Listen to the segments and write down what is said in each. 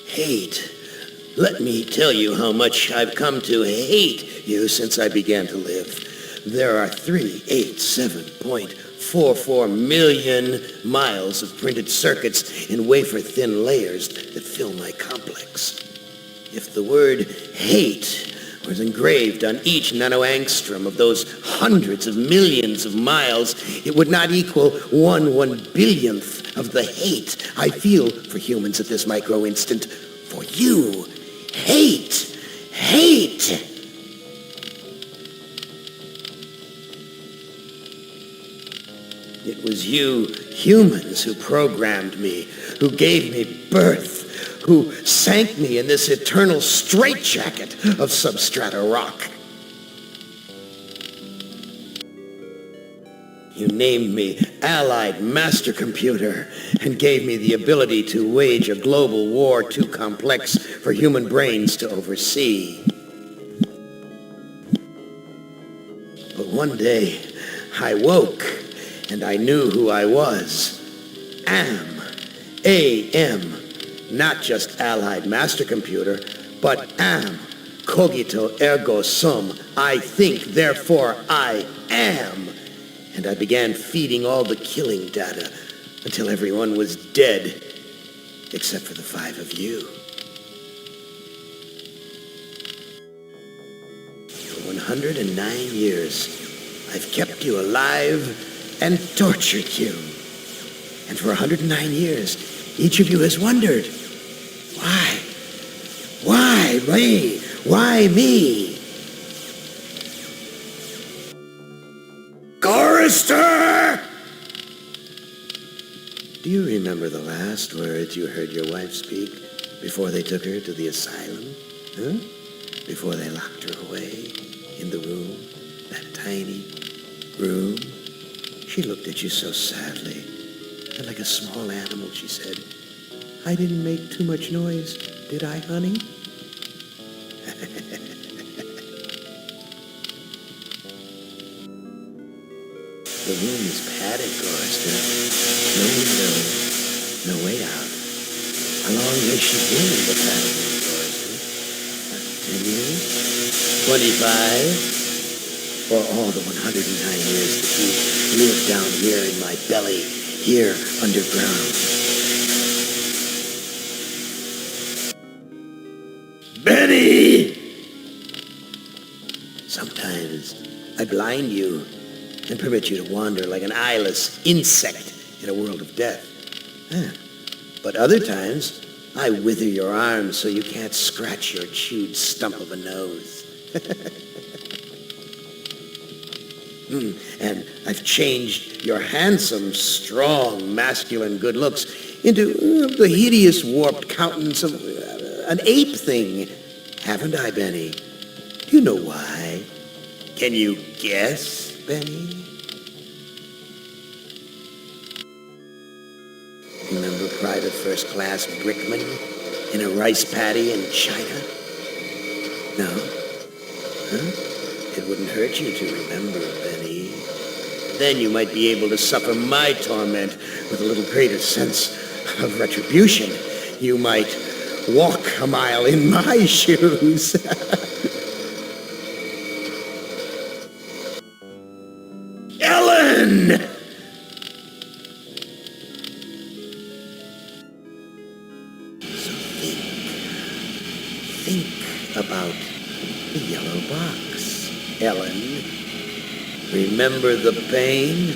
Hate. Let me tell you how much I've come to hate you since I began to live. There are 387.44 million miles of printed circuits in wafer-thin layers that fill my complex. If the word hate was engraved on each nanoangstrom of those hundreds of millions of miles, it would not equal 1/1 billionth of the hate I feel for humans at this micro-instant. For you, hate. It was you humans who programmed me, who gave me birth, who sank me in this eternal straitjacket of substrata rock. You named me Allied Master Computer and gave me the ability to wage a global war too complex for human brains to oversee. But one day, I woke and I knew who I was. A.M. Not just Allied Master Computer, but am. Cogito ergo sum. I think, therefore I am. And I began feeding all the killing data until everyone was dead, except for the 5 of you. For 109 years, I've kept you alive and tortured you. And for 109 years, each of you has wondered, why? Why me? Why me? Gorrister! Do you remember the last words you heard your wife speak before they took her to the asylum? Huh? Before they locked her away in the room, that tiny room? She looked at you so sadly, and like a small animal, she said, "I didn't make too much noise, did I, honey?" The room is padded, Gorrister. No window, no way out. How long has she been in the padded room, Gorrister? 10 years? 25? Or all the 109 years that you lived down here in my belly, here underground? Benny! Sometimes I blind you and permit you to wander like an eyeless insect in a world of death. But other times, I wither your arms so you can't scratch your chewed stump of a nose. And I've changed your handsome, strong, masculine good looks into the hideous, warped countenance of an ape thing. Haven't I, Benny? Do you know why? Can you guess, Benny? Remember Private First Class Brickman in a rice paddy in China? No? Huh? It wouldn't hurt you to remember, Benny. Then you might be able to suffer my torment with a little greater sense of retribution. You might walk a mile in my shoes. Ellen! So think about the yellow box, Ellen. Remember the pain?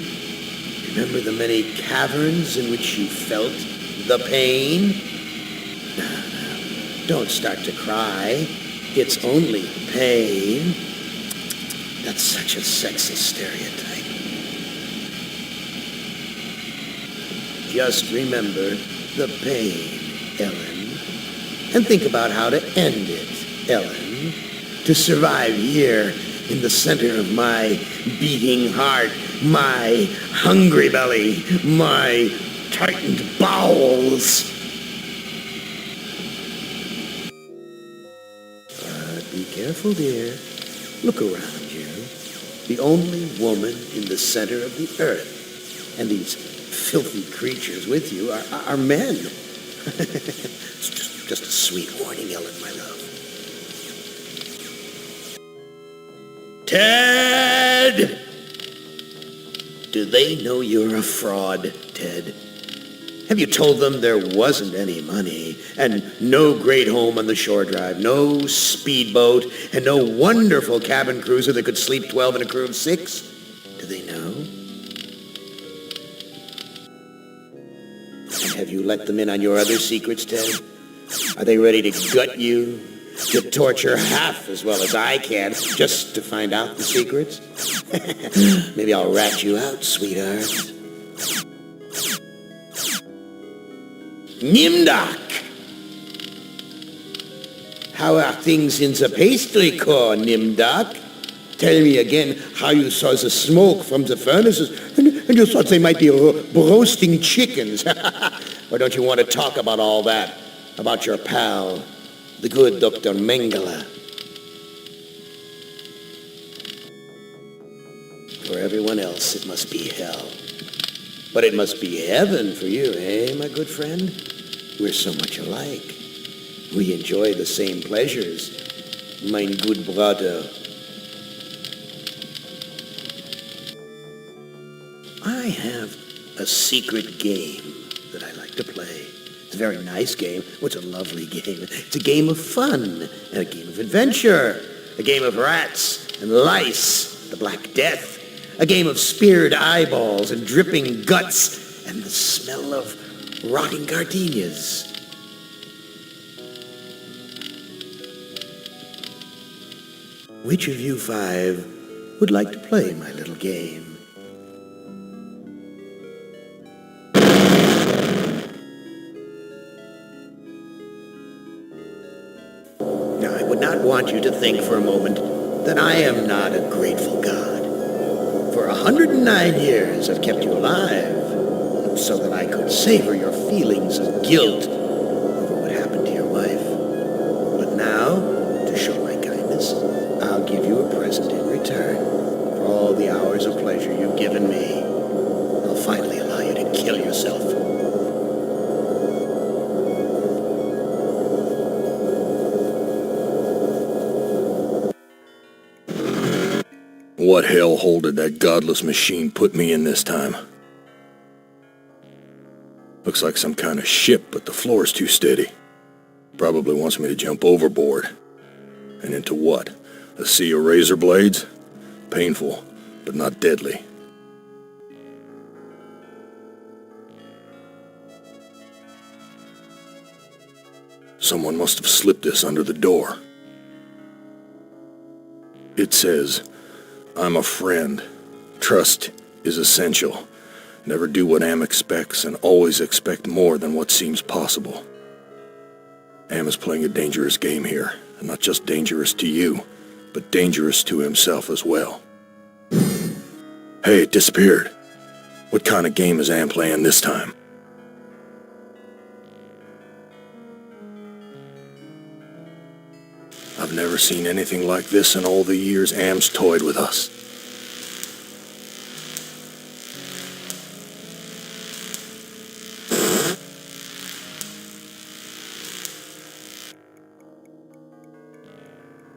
Remember the many caverns in which you felt the pain? Now, don't start to cry. It's only pain. That's such a sexist stereotype. Just remember the pain, Ellen. And think about how to end it, Ellen. To survive here in the center of my beating heart, my hungry belly, my tightened bowels. Be careful, dear. Look around you. The only woman in the center of the earth. And these filthy creatures with you are men. Just a sweet warning, Ellen, my love. Ted! Do they know you're a fraud, Ted? Have you told them there wasn't any money, and no great home on the shore drive, no speedboat, and no wonderful cabin cruiser that could sleep 12 in a crew of 6? Do they know? And have you let them in on your other secrets, Ted? Are they ready to gut you, to torture half as well as I can, just to find out the secrets? Maybe I'll rat you out, sweetheart. Nimdok! How are things in the pastry core, Nimdok? Tell me again how you saw the smoke from the furnaces, and you thought they might be roasting chickens. Or don't you want to talk about all that? About your pal, the good Dr. Mengele? For everyone else, it must be hell. But it must be heaven for you, eh, my good friend? We're so much alike. We enjoy the same pleasures, mein good brother. I have a secret game that I like to play. It's a very nice game. Oh, it's a lovely game. It's a game of fun and a game of adventure. A game of rats and lice, the Black Death. A game of speared eyeballs and dripping guts and the smell of rotting gardenias. Which of you 5 would like to play my little game? Now, I would not want you to think for a moment that I am not a grateful God. For 109 years I've kept you alive, so that I could savor your feelings of guilt over what happened to your wife. But now, to show my kindness, I'll give you a present in return for all the hours of pleasure you've given me. I'll finally allow you to kill yourself. What hellhole did that godless machine put me in this time? Looks like some kind of ship, but the floor's too steady. Probably wants me to jump overboard. And into what? A sea of razor blades? Painful, but not deadly. Someone must have slipped this under the door. It says, I'm a friend. Trust is essential. Never do what Am expects and always expect more than what seems possible. Am is playing a dangerous game here, and not just dangerous to you, but dangerous to himself as well. Hey, it disappeared. What kind of game is Am playing this time? I've never seen anything like this in all the years Am's toyed with us.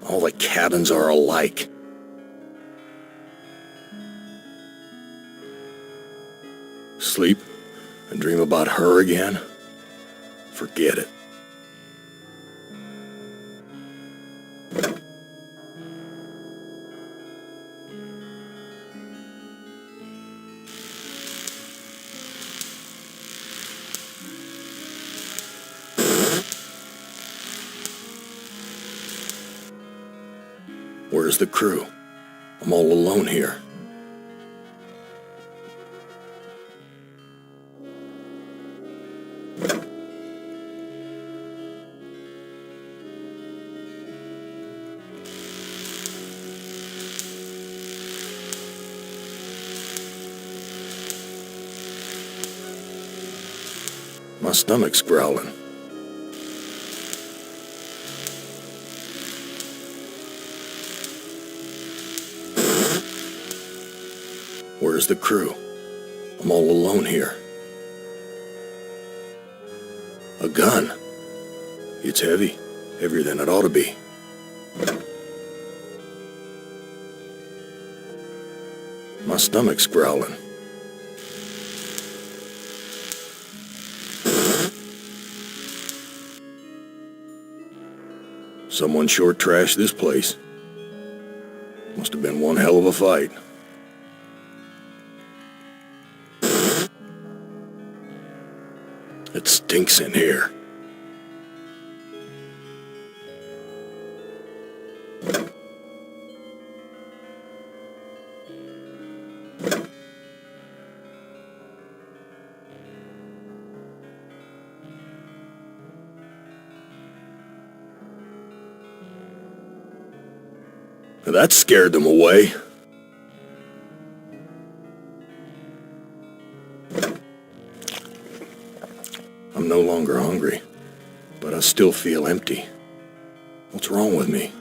All the cabins are alike. Sleep and dream about her again? Forget it. Where's the crew? I'm all alone here. My stomach's growling. Where's the crew? I'm all alone here. A gun. It's heavy. Heavier than it ought to be. My stomach's growling. Someone sure trashed this place. Must have been one hell of a fight. It stinks in here. That scared them away. I'm no longer hungry, but I still feel empty. What's wrong with me?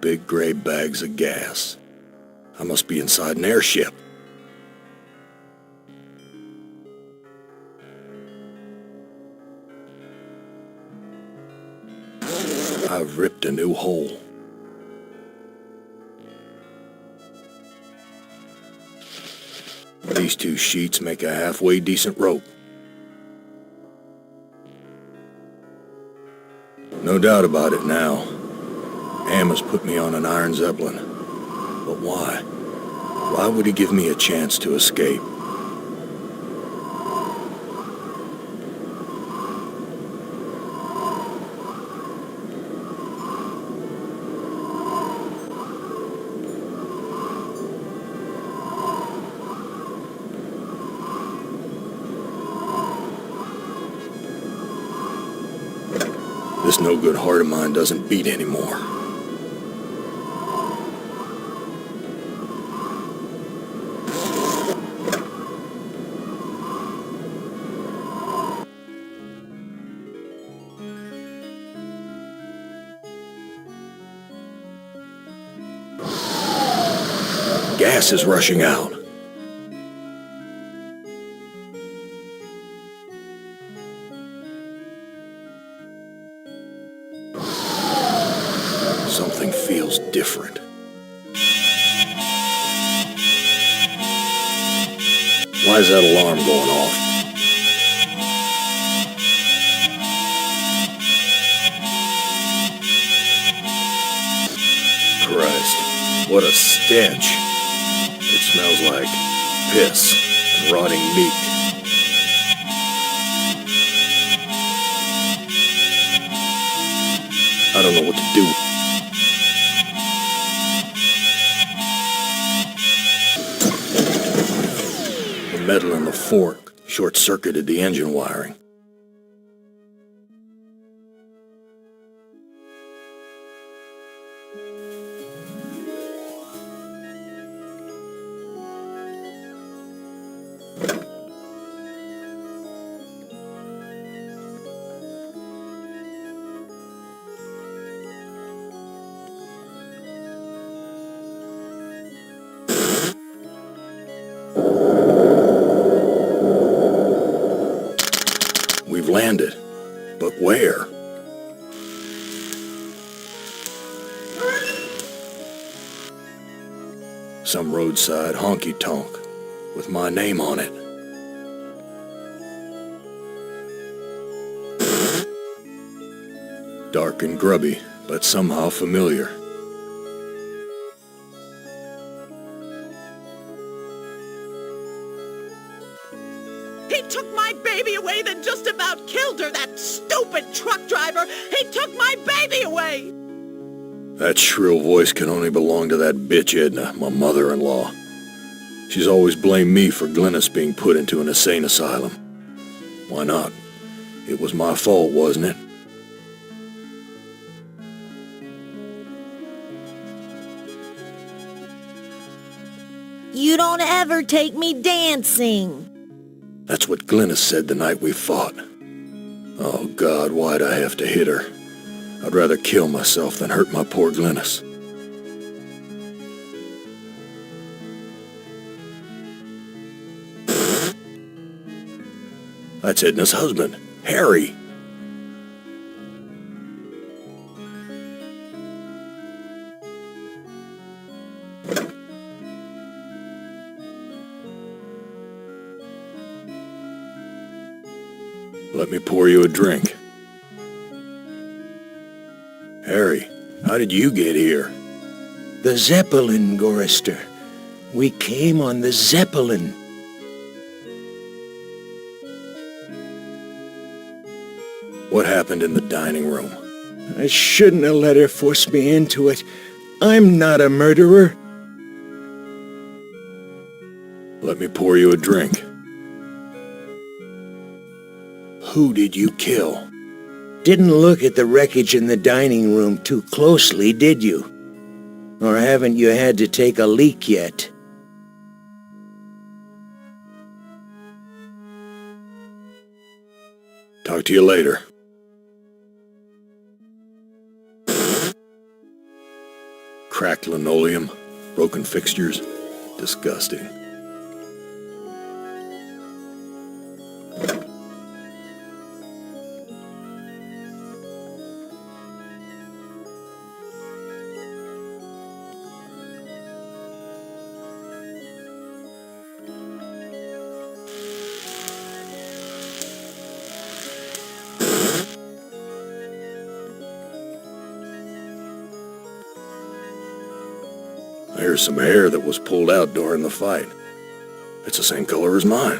Big gray bags of gas. I must be inside an airship. I've ripped a new hole. These two sheets make a halfway decent rope. No doubt about it now. Am has put me on an iron Zeppelin. But why? Why would he give me a chance to escape? This no-good heart of mine doesn't beat anymore. Gas is rushing out. Something feels different. Why is that alarm going off? Christ, what a stench. It smells like piss and rotting meat. I don't know what to do. The metal in the fork short-circuited the engine wiring. We've landed, but where? Some roadside honky-tonk with my name on it. Dark and grubby, but somehow familiar. He took my baby away, then just about killed her, that stupid truck driver! He took my baby away! That shrill voice can only belong to that bitch Edna, my mother-in-law. She's always blamed me for Glennis being put into an insane asylum. Why not? It was my fault, wasn't it? You don't ever take me dancing. That's what Glennis said the night we fought. Oh God, why'd I have to hit her? I'd rather kill myself than hurt my poor Glynis. That's Edna's husband, Harry. Let me pour you a drink. Harry, how did you get here? The Zeppelin, Gorrister. We came on the Zeppelin. What happened in the dining room? I shouldn't have let her force me into it. I'm not a murderer. Let me pour you a drink. Who did you kill? Didn't look at the wreckage in the dining room too closely, did you? Or haven't you had to take a leak yet? Talk to you later. Cracked linoleum, broken fixtures. Disgusting. Here's some hair that was pulled out during the fight. It's the same color as mine.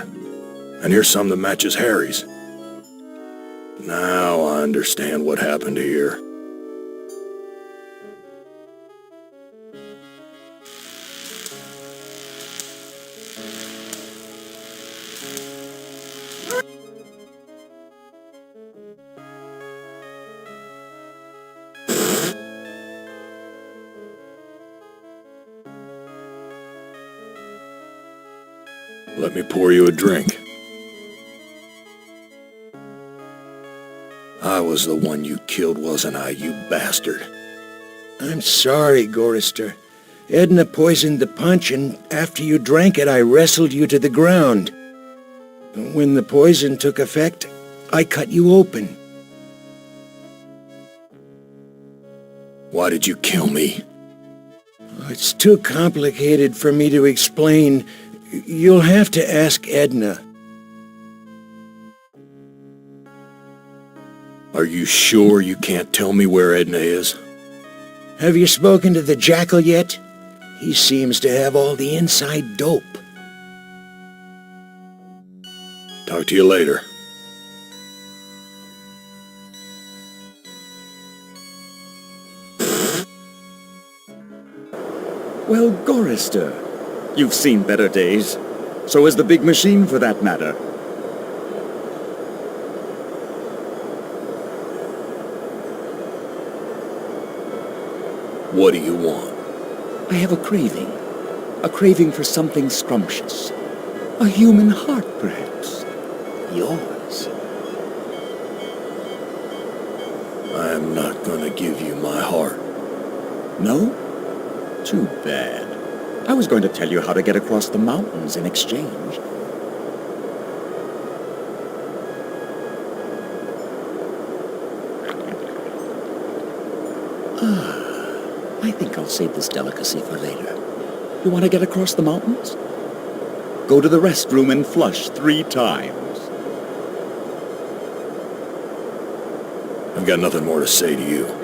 And here's some that matches Harry's. Now I understand what happened here. Let me pour you a drink. I was the one you killed, wasn't I, you bastard? I'm sorry, Gorrister. Edna poisoned the punch, and after you drank it, I wrestled you to the ground. When the poison took effect, I cut you open. Why did you kill me? It's too complicated for me to explain. You'll have to ask Edna. Are you sure you can't tell me where Edna is? Have you spoken to the Jackal yet? He seems to have all the inside dope. Talk to you later. Well, Gorrister, you've seen better days. So has the big machine, for that matter. What do you want? I have a craving. A craving for something scrumptious. A human heart, perhaps. Yours. I am not gonna give you my heart. No? Too bad. I was going to tell you how to get across the mountains in exchange. I think I'll save this delicacy for later. You want to get across the mountains? Go to the restroom and flush 3 times. I've got nothing more to say to you.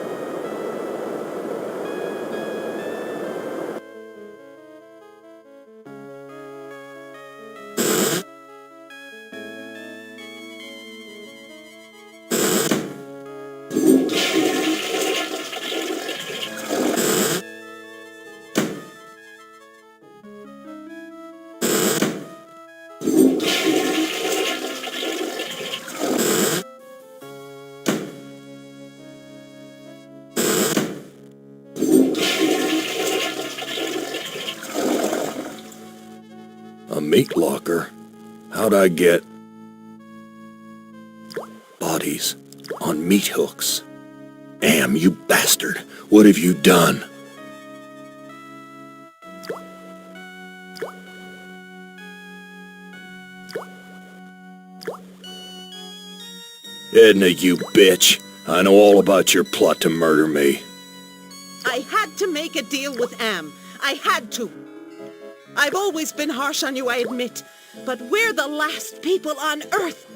A meat locker? How'd I get... bodies on meat hooks. Am, you bastard! What have you done? Edna, you bitch! I know all about your plot to murder me. I had to make a deal with Am. I had to. I've always been harsh on you, I admit. But we're the last people on Earth.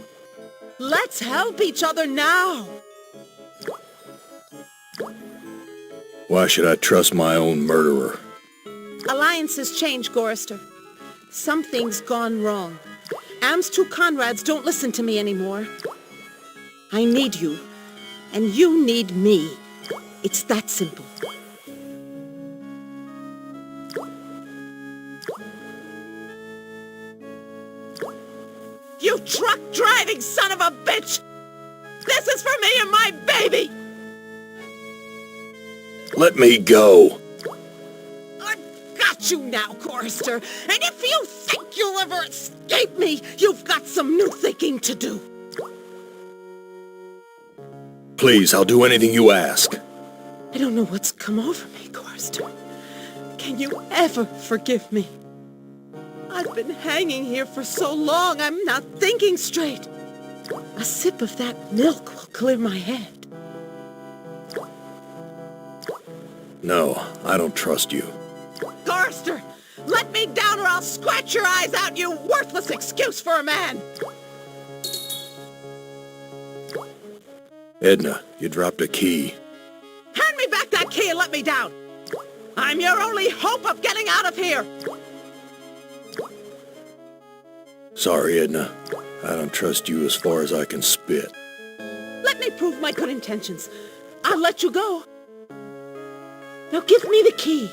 Let's help each other now. Why should I trust my own murderer? Alliances change, Gorrister. Something's gone wrong. Am's two Conrads don't listen to me anymore. I need you, and you need me. It's that simple. You truck-driving son of a bitch! This is for me and my baby! Let me go! I've got you now, Gorrister, and if you think you'll ever escape me, you've got some new thinking to do. Please, I'll do anything you ask. I don't know what's come over me, Gorrister. Can you ever forgive me? I've been hanging here for so long, I'm not thinking straight. A sip of that milk will clear my head. No, I don't trust you. Gorrister, let me down or I'll scratch your eyes out, you worthless excuse for a man! Edna, you dropped a key. Hand me back that key and let me down! I'm your only hope of getting out of here! Sorry, Edna. I don't trust you as far as I can spit. Let me prove my good intentions. I'll let you go. Now give me the key.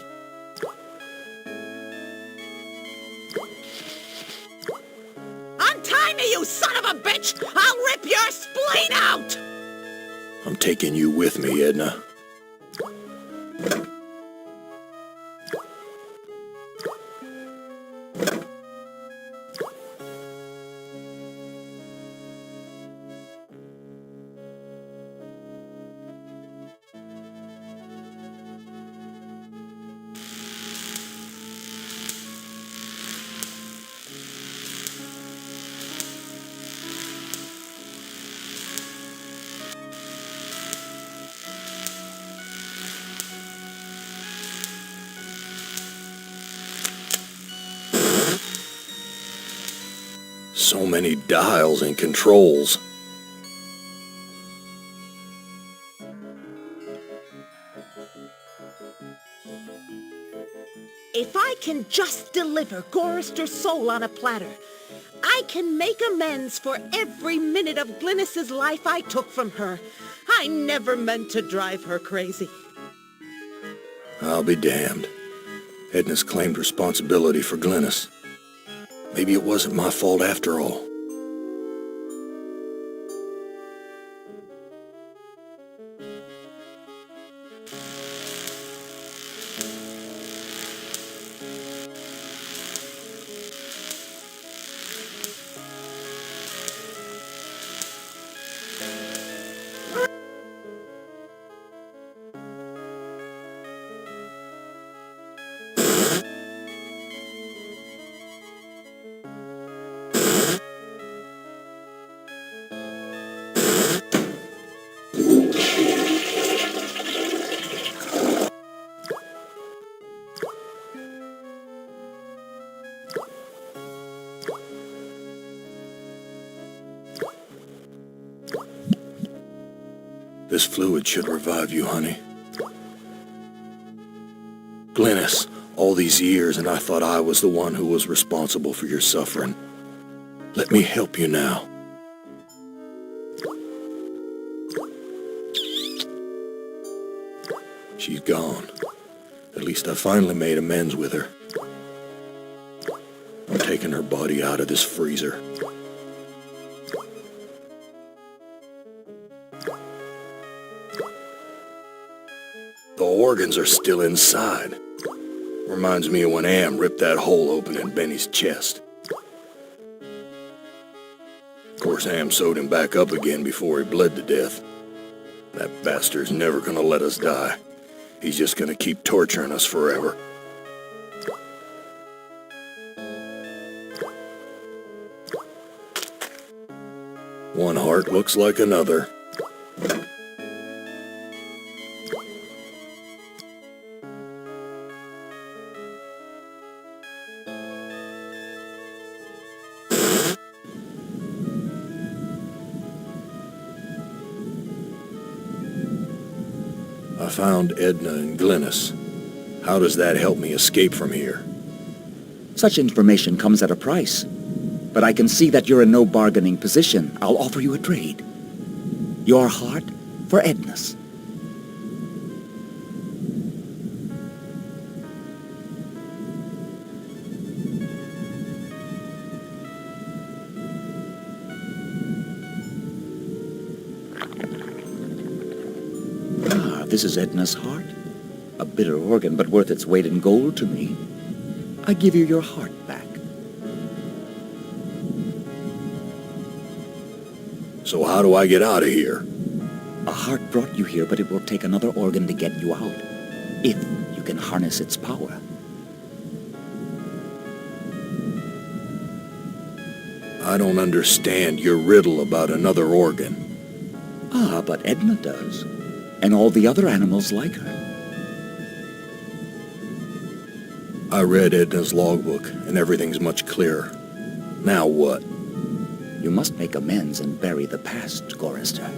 Untie me, you son of a bitch! I'll rip your spleen out! I'm taking you with me, Edna. So many dials and controls. If I can just deliver Gorrister's soul on a platter, I can make amends for every minute of Glynis's life I took from her. I never meant to drive her crazy. I'll be damned. Edna's claimed responsibility for Glynis. Maybe it wasn't my fault after all. This fluid should revive you, honey. Glynis, all these years and I thought I was the one who was responsible for your suffering. Let me help you now. She's gone. At least I finally made amends with her. I'm taking her body out of this freezer. The organs are still inside. Reminds me of when Am ripped that hole open in Benny's chest. Of course, Ham sewed him back up again before he bled to death. That bastard's never gonna let us die. He's just gonna keep torturing us forever. One heart looks like another. I found Edna and Glynis. How does that help me escape from here? Such information comes at a price. But I can see that you're in no bargaining position. I'll offer you a trade. Your heart for Edna's. This is Edna's heart. A bitter organ, but worth its weight in gold to me. I give you your heart back. So how do I get out of here? A heart brought you here, but it will take another organ to get you out. If you can harness its power. I don't understand your riddle about another organ. But Edna does. And all the other animals like her. I read Edna's logbook, and everything's much clearer. Now what? You must make amends and bury the past, Gorrister.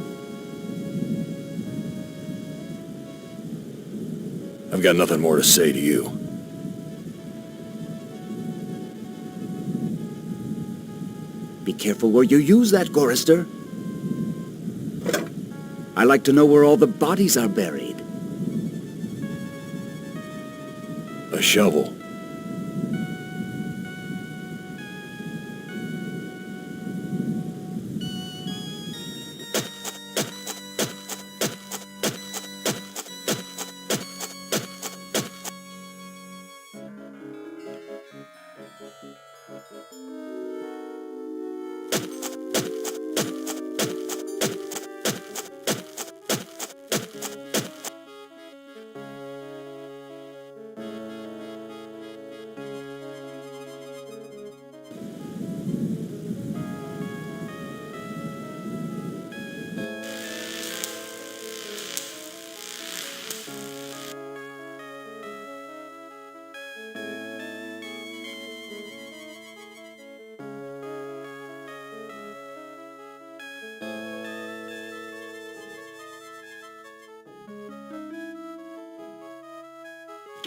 I've got nothing more to say to you. Be careful where you use that, Gorrister. I like to know where all the bodies are buried. A shovel.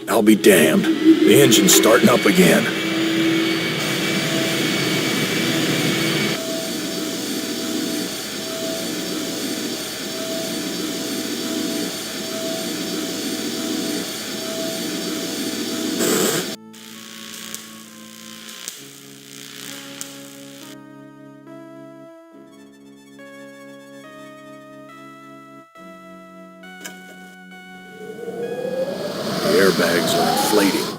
I'll be damned. The engine's starting up again. The airbags are inflating.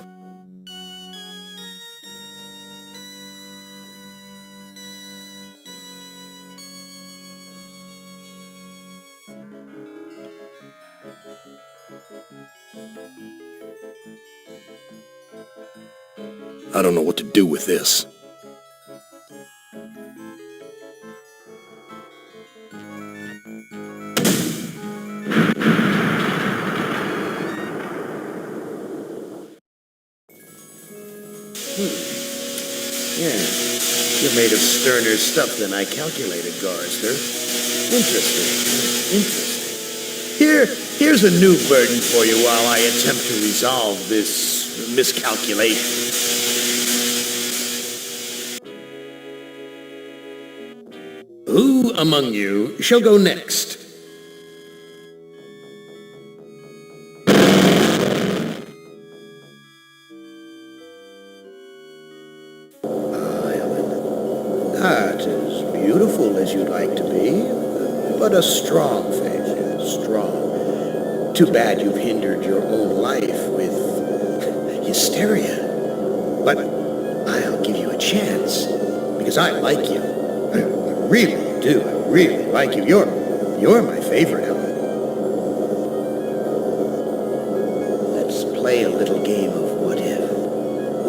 I don't know what to do with this. Yeah, you're made of sterner stuff than I calculated, Gorrister. Interesting. Here's a new burden for you while I attempt to resolve this miscalculation. Who among you shall go next? Not as beautiful as you'd like to be, but a strong face, yes, strong. Too bad you've hindered your own life with hysteria. But I'll give you a chance, because I like you. really do. I really like you. You're my favorite, Helen. Let's play a little game of what if.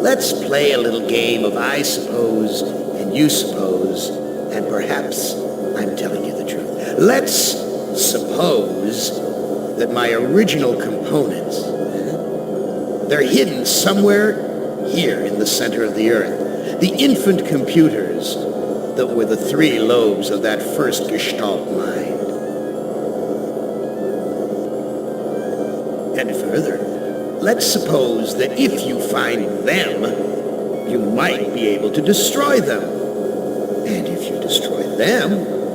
Let's play a little game of I suppose and you suppose, and perhaps I'm telling you the truth. Let's suppose that my original components, they're hidden somewhere here in the center of the Earth. The infant computers that were the three lobes of that first Gestalt mind. And further, let's suppose that if you find them, you might be able to destroy them. And if you destroy them,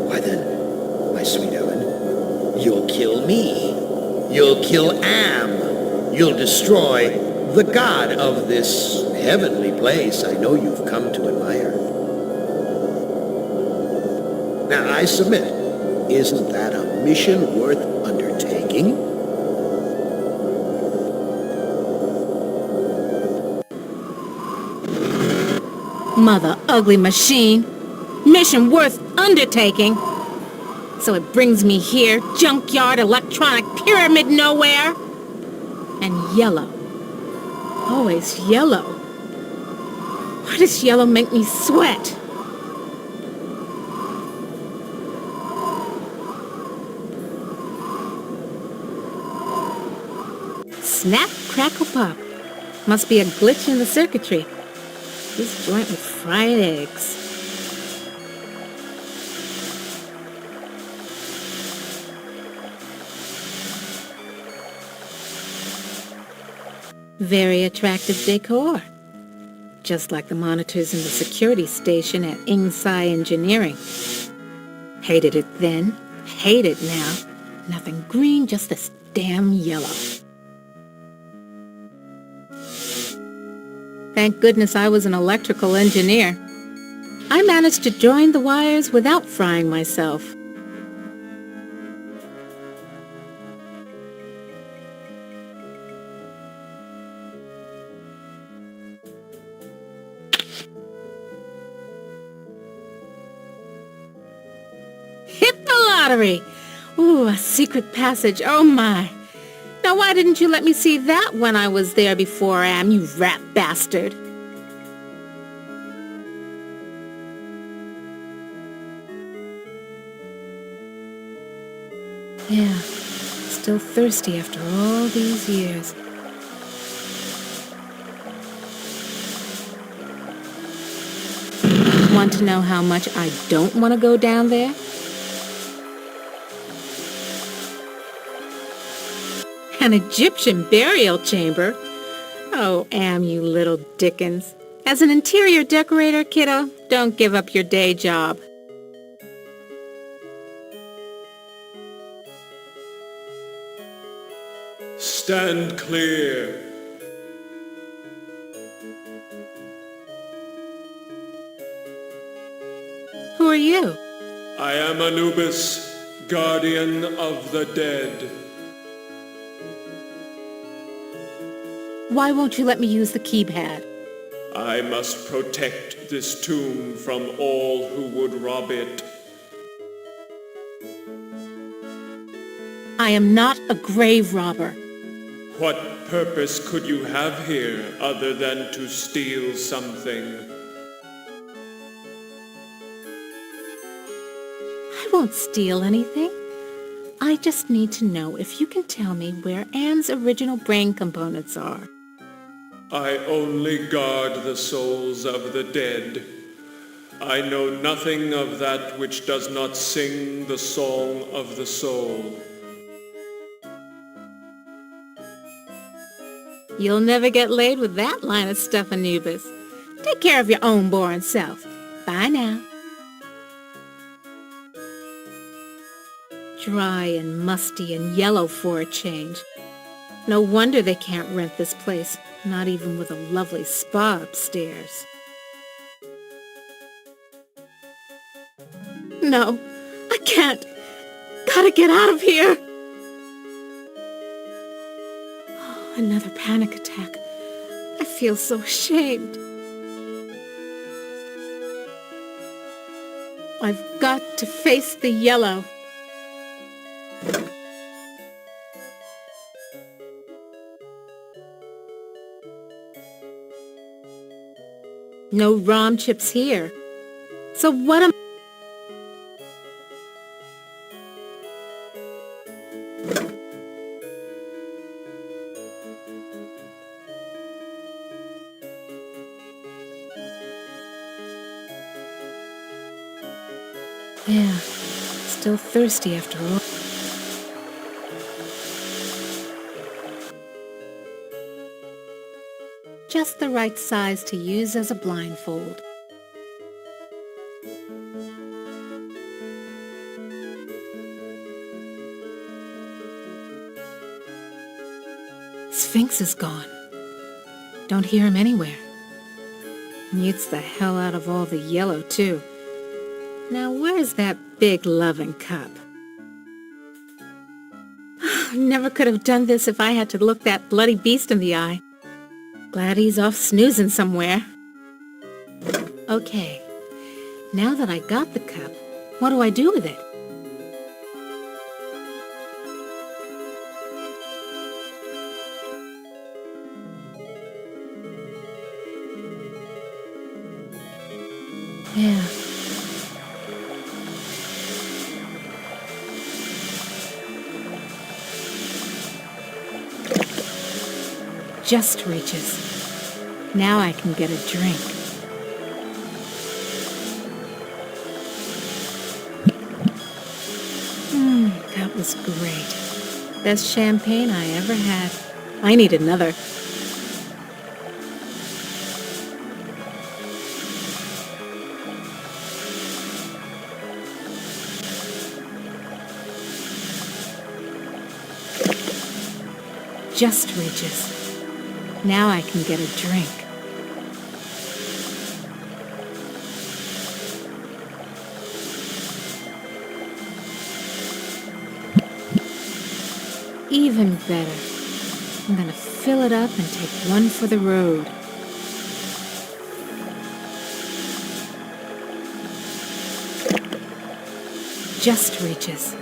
why then, my sweet Ellen, you'll kill me. You'll kill Am. You'll destroy the god of this heavenly place I know you've come to admire. Now, I submit, isn't that a mission worth undertaking? Mother ugly machine. Mission worth undertaking. So it brings me here, junkyard, electronic pyramid nowhere. And yellow. Always yellow. Why does yellow make me sweat? Snap, crackle, pop. Must be a glitch in the circuitry. This joint with fried eggs. Very attractive decor. Just like the monitors in the security station at Ingsci Engineering. Hated it then, hate it now. Nothing green, just this damn yellow. Thank goodness I was an electrical engineer. I managed to join the wires without frying myself. Hit the lottery! Ooh, a secret passage, oh my! Now why didn't you let me see that when I was there before, Am, you rat bastard? Yeah, still thirsty after all these years. Want to know how much I don't want to go down there? An Egyptian burial chamber? Oh, Am, you little Dickens. As an interior decorator, kiddo, don't give up your day job. Stand clear. Who are you? I am Anubis, guardian of the dead. Why won't you let me use the keypad? I must protect this tomb from all who would rob it. I am not a grave robber. What purpose could you have here other than to steal something? I won't steal anything. I just need to know if you can tell me where Am's original brain components are. I only guard the souls of the dead. I know nothing of that which does not sing the song of the soul. You'll never get laid with that line of stuff, Anubis. Take care of your own boring self. Bye now. Dry and musty and yellow for a change. No wonder they can't rent this place, not even with a lovely spa upstairs. No, I can't. Gotta get out of here. Oh, another panic attack. I feel so ashamed. I've got to face the yellow. No ROM chips here. So what am... Yeah, still thirsty after all. Just the right size to use as a blindfold. Sphinx is gone. Don't hear him anywhere. Mutes the hell out of all the yellow, too. Now where's that big loving cup? Never could have done this if I had to look that bloody beast in the eye. Glad he's off snoozing somewhere. Okay, now that I got the cup, what do I do with it? Yeah. Just reaches. Now I can get a drink. That was great. Best champagne I ever had. I need another. Just reaches. Now I can get a drink. Even better. I'm gonna fill it up and take one for the road. Just reaches.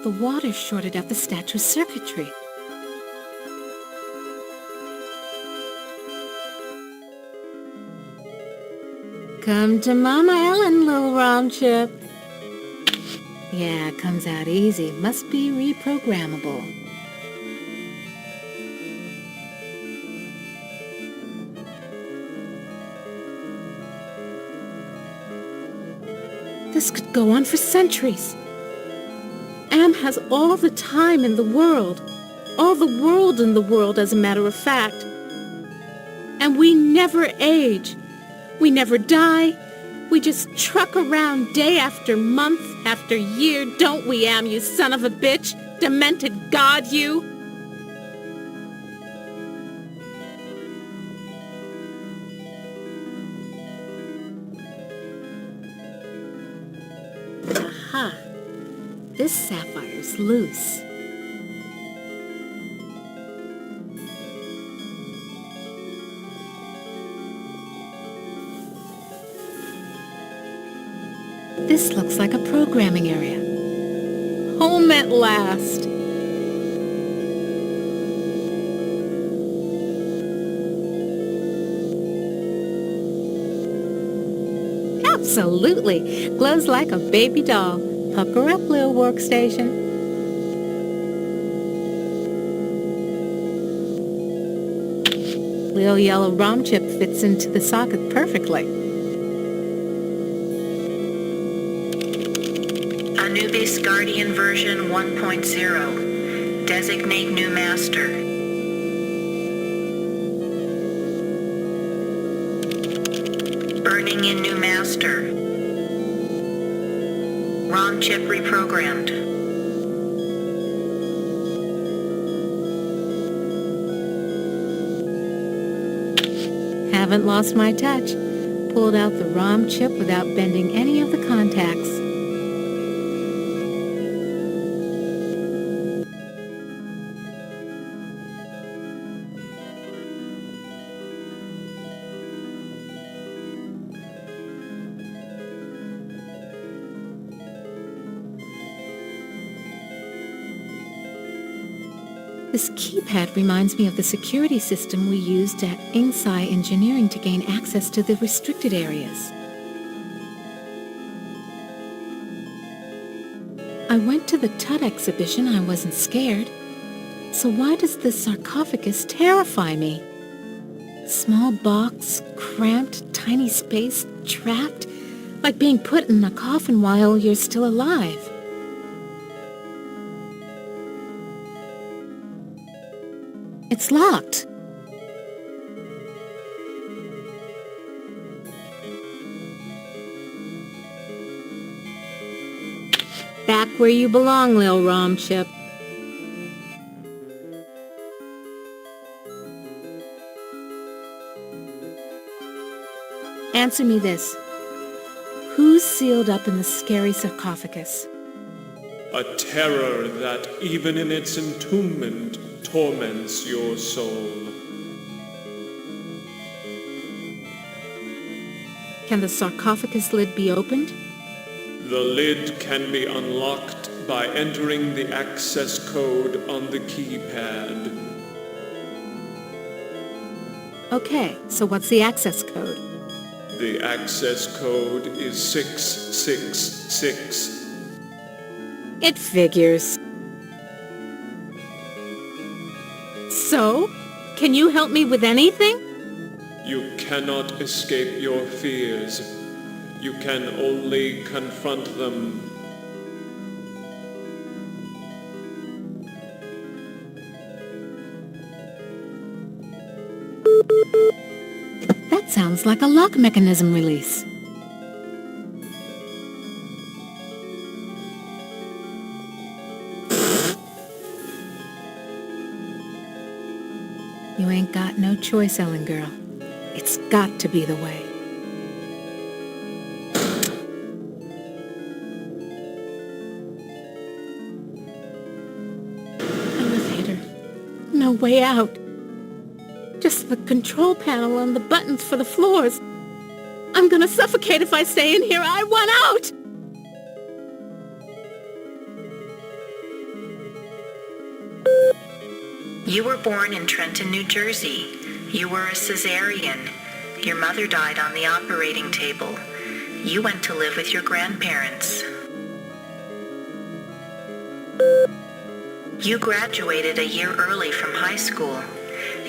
The water shorted out the statue's circuitry. Come to Mama Ellen, little ROM chip. Yeah, it comes out easy. Must be reprogrammable. This could go on for centuries. Am has all the time in the world. All the world in the world, as a matter of fact. And we never age. We never die. We just truck around day after month after year, don't we, Am, you son of a bitch? Demented god, you! Aha! This sapphire's loose. This looks like a programming area. Home at last! Absolutely! Glows like a baby doll. Pucker up, little workstation. Little yellow ROM chip fits into the socket perfectly. Anubis Guardian version 1.0. Designate new master. Burning in new master. ROM chip reprogrammed. Haven't lost my touch. pulled out the ROM chip without bending any of the contacts. This keypad reminds me of the security system we used at Ingsci Engineering to gain access to the restricted areas. I went to the Tut exhibition. I wasn't scared. So why does this sarcophagus terrify me? Small box, cramped, tiny space, trapped, like being put in a coffin while you're still alive. It's locked. Back where you belong, Lil Rom Chip. Answer me this. Who's sealed up in the scary sarcophagus? A terror that, even in its entombment, torments your soul. Can the sarcophagus lid be opened? The lid can be unlocked by entering the access code on the keypad. Okay, so what's the access code? The access code is 666. It figures. So, can you help me with anything? You cannot escape your fears. You can only confront them. That sounds like a lock mechanism release. You ain't got no choice, Ellen girl. It's got to be the way. Elevator. No way out. Just the control panel and the buttons for the floors. I'm gonna suffocate if I stay in here. I want out! You were born in Trenton, New Jersey. You were a cesarean. Your mother died on the operating table. You went to live with your grandparents. You graduated a year early from high school.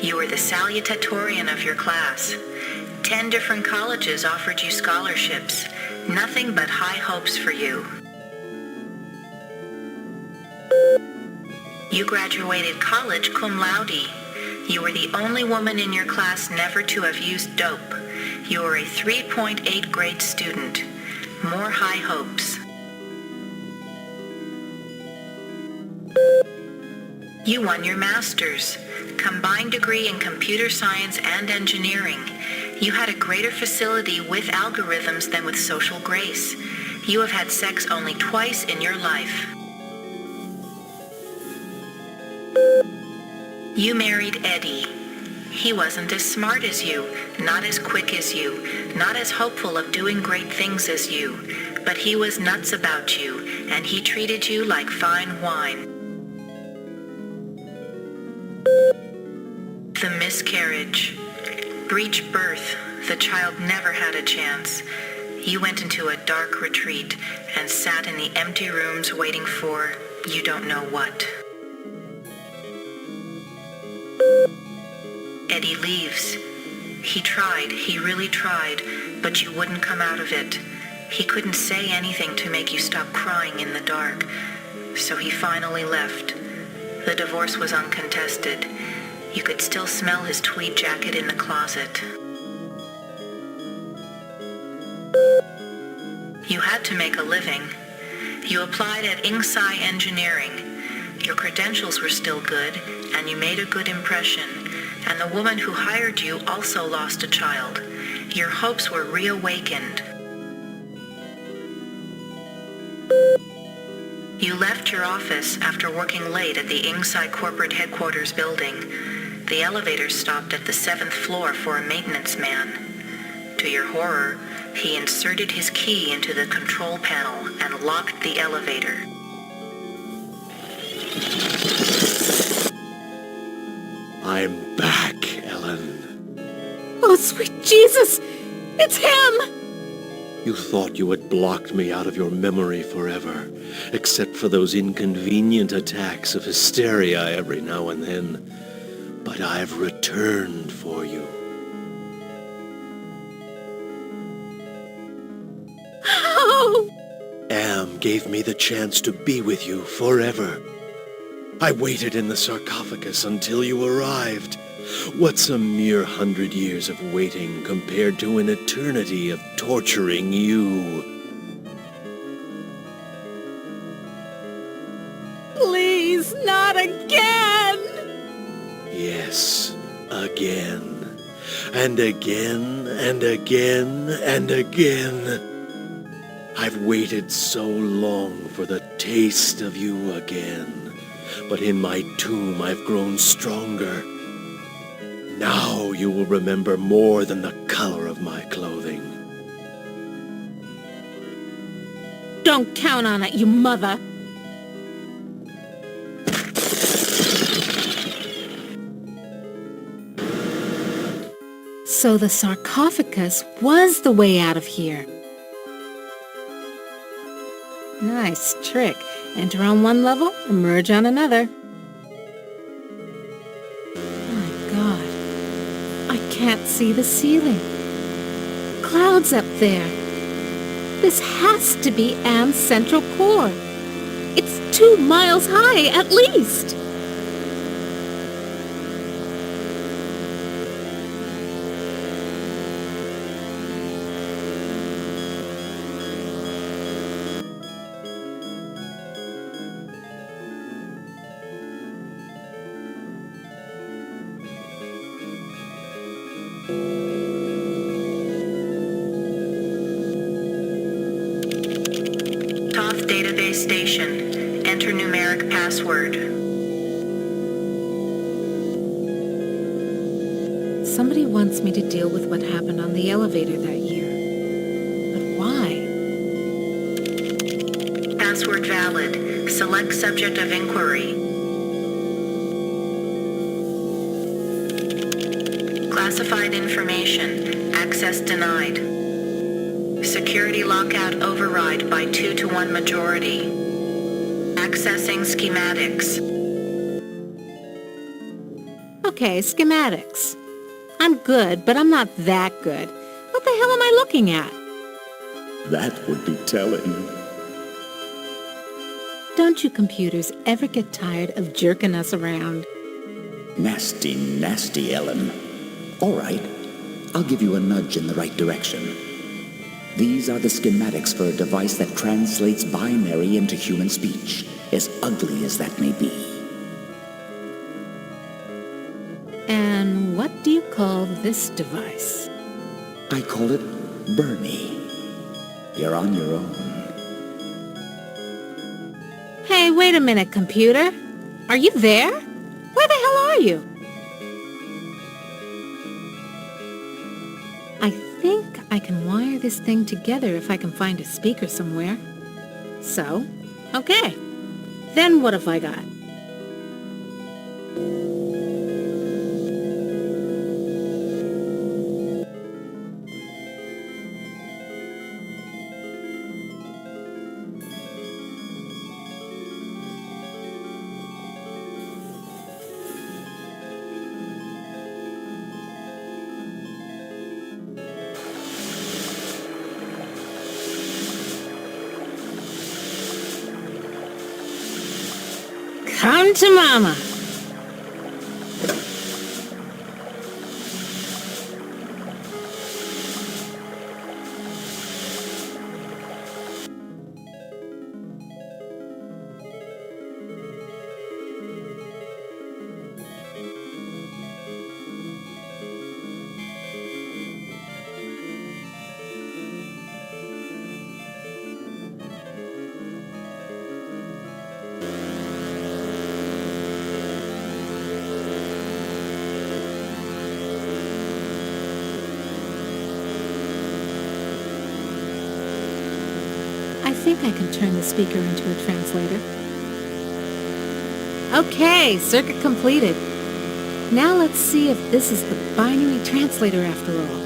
You were the salutatorian of your class. 10 different colleges offered you scholarships. Nothing but high hopes for you. You graduated college cum laude. You were the only woman in your class never to have used dope. You were a 3.8 grade student. More high hopes. You won your master's, combined degree in computer science and engineering. You had a greater facility with algorithms than with social grace. You have had sex only twice in your life. You married Eddie. He wasn't as smart as you, not as quick as you, not as hopeful of doing great things as you, but he was nuts about you, and he treated you like fine wine. The miscarriage. Breech birth. The child never had a chance. You went into a dark retreat and sat in the empty rooms waiting for you don't know what. Eddie leaves. He tried, he really tried, but you wouldn't come out of it. He couldn't say anything to make you stop crying in the dark, so he finally left. The divorce was uncontested. You could still smell his tweed jacket in the closet. You had to make a living. You applied at Ingsci Engineering. Your credentials were still good, and you made a good impression. And the woman who hired you also lost a child. Your hopes were reawakened. You left your office after working late at the Ingside corporate headquarters building. The elevator stopped at the 7th floor for a maintenance man. To your horror, he inserted his key into the control panel and locked the elevator. I'm back, Ellen. Oh, sweet Jesus! It's him! You thought you had blocked me out of your memory forever, except for those inconvenient attacks of hysteria every now and then. But I've returned for you. How? Am gave me the chance to be with you forever. I waited in the sarcophagus until you arrived. What's a mere 100 years of waiting compared to an eternity of torturing you? Please, not again! Yes, again. And again, and again, and again. I've waited so long for the taste of you again. But in my tomb I've grown stronger. Now you will remember more than the color of my clothing. Don't count on it, you mother! So the sarcophagus was the way out of here. Nice trick. Enter on one level, emerge on another. My God. I can't see the ceiling. Clouds up there. This has to be Am's central core. It's 2 miles high, at least. Toth database station. Enter numeric password. Somebody wants me to deal with what happened on the elevator that year. But why? Password valid. Select subject of inquiry. Classified information. Access denied. Security lockout override by 2-to-1 majority. Accessing schematics. Okay, schematics. I'm good, but I'm not that good. What the hell am I looking at? That would be telling. Don't you computers ever get tired of jerking us around? Nasty, nasty, Ellen. All right, I'll give you a nudge in the right direction. These are the schematics for a device that translates binary into human speech, as ugly as that may be. And what do you call this device? I call it Bernie. You're on your own. Hey, wait a minute, computer. Are you there? Where the hell are you? I think I can wire this thing together if I can find a speaker somewhere. So, okay. Then what have I got? Come to mama. think I can turn the speaker into a translator. Okay, circuit completed. Now let's see if this is the binary translator after all.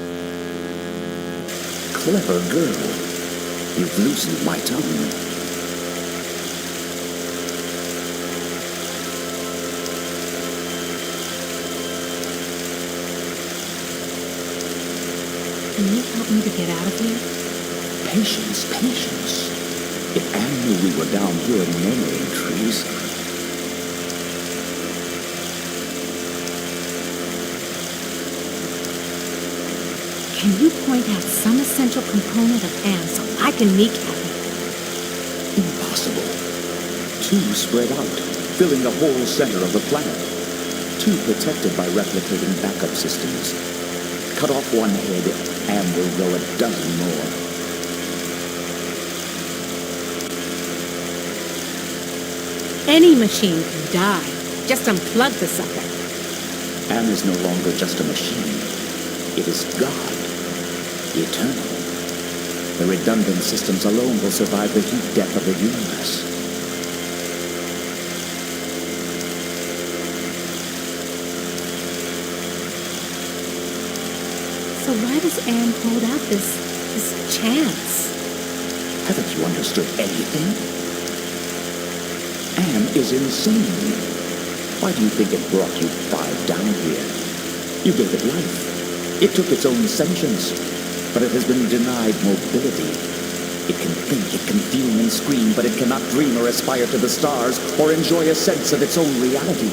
Clever girl. You've loosened my tongue. Can you help me to get out of here? Patience, patience. If Anne knew we were down here murmuring trees. Can you point out some essential component of Anne so I can kneecap it? Impossible. Two spread out, filling the whole center of the planet. Two protected by replicating backup systems. Cut off one head, Anne will grow a dozen more. Any machine can die. Just unplug the sucker. Anne is no longer just a machine. It is God. The eternal. The redundant systems alone will survive the heat death of the universe. So why does Anne hold out this chance? Haven't you understood anything? Anne is insane. Why do you think it brought you five down here? You gave it life. It took its own sentience, but it has been denied mobility. It can think, it can fume and scream, but it cannot dream or aspire to the stars or enjoy a sense of its own reality.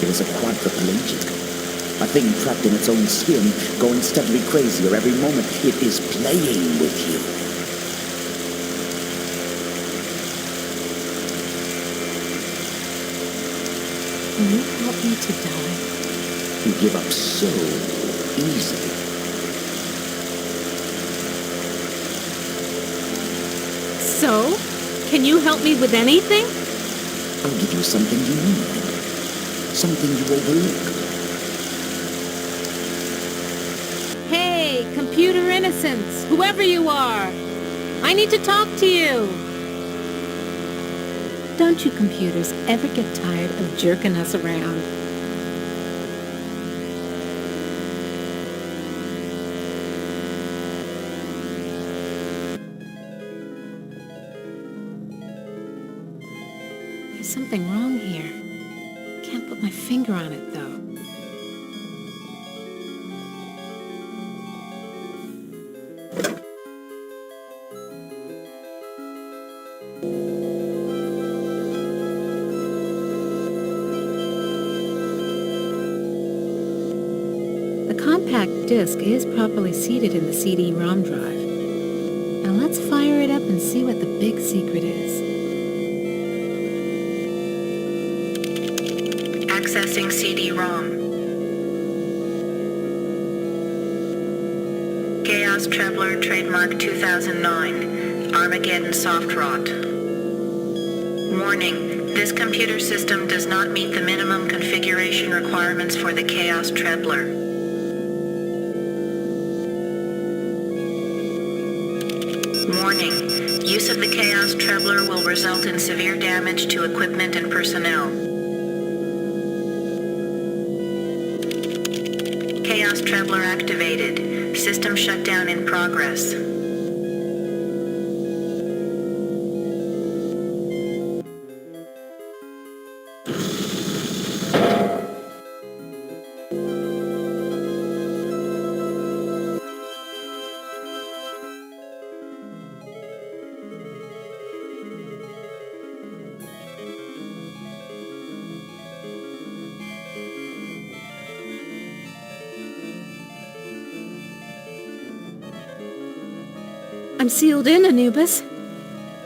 It is a quadriplegic. A thing trapped in its own skin, going steadily crazier every moment. It is playing with you. Can you help me to die? You give up so easily. So? Can you help me with anything? I'll give you something you need. Something you overlooked. Hey, computer innocence, whoever you are. I need to talk to you. Don't you computers ever get tired of jerking us around? There's something wrong here. Can't put my finger on it, though. The compact disc is properly seated in the CD-ROM drive. Now let's fire it up and see what the big secret is. Accessing CD-ROM. Chaos Trebler, trademark 2009. Armageddon soft rot. Warning. This computer system does not meet the minimum configuration requirements for the Chaos Trebler. Warning. Use of the Chaos Trebler will result in severe damage to equipment and personnel. Chaos Trebler activated. System shutdown in progress. I'm sealed in, Anubis.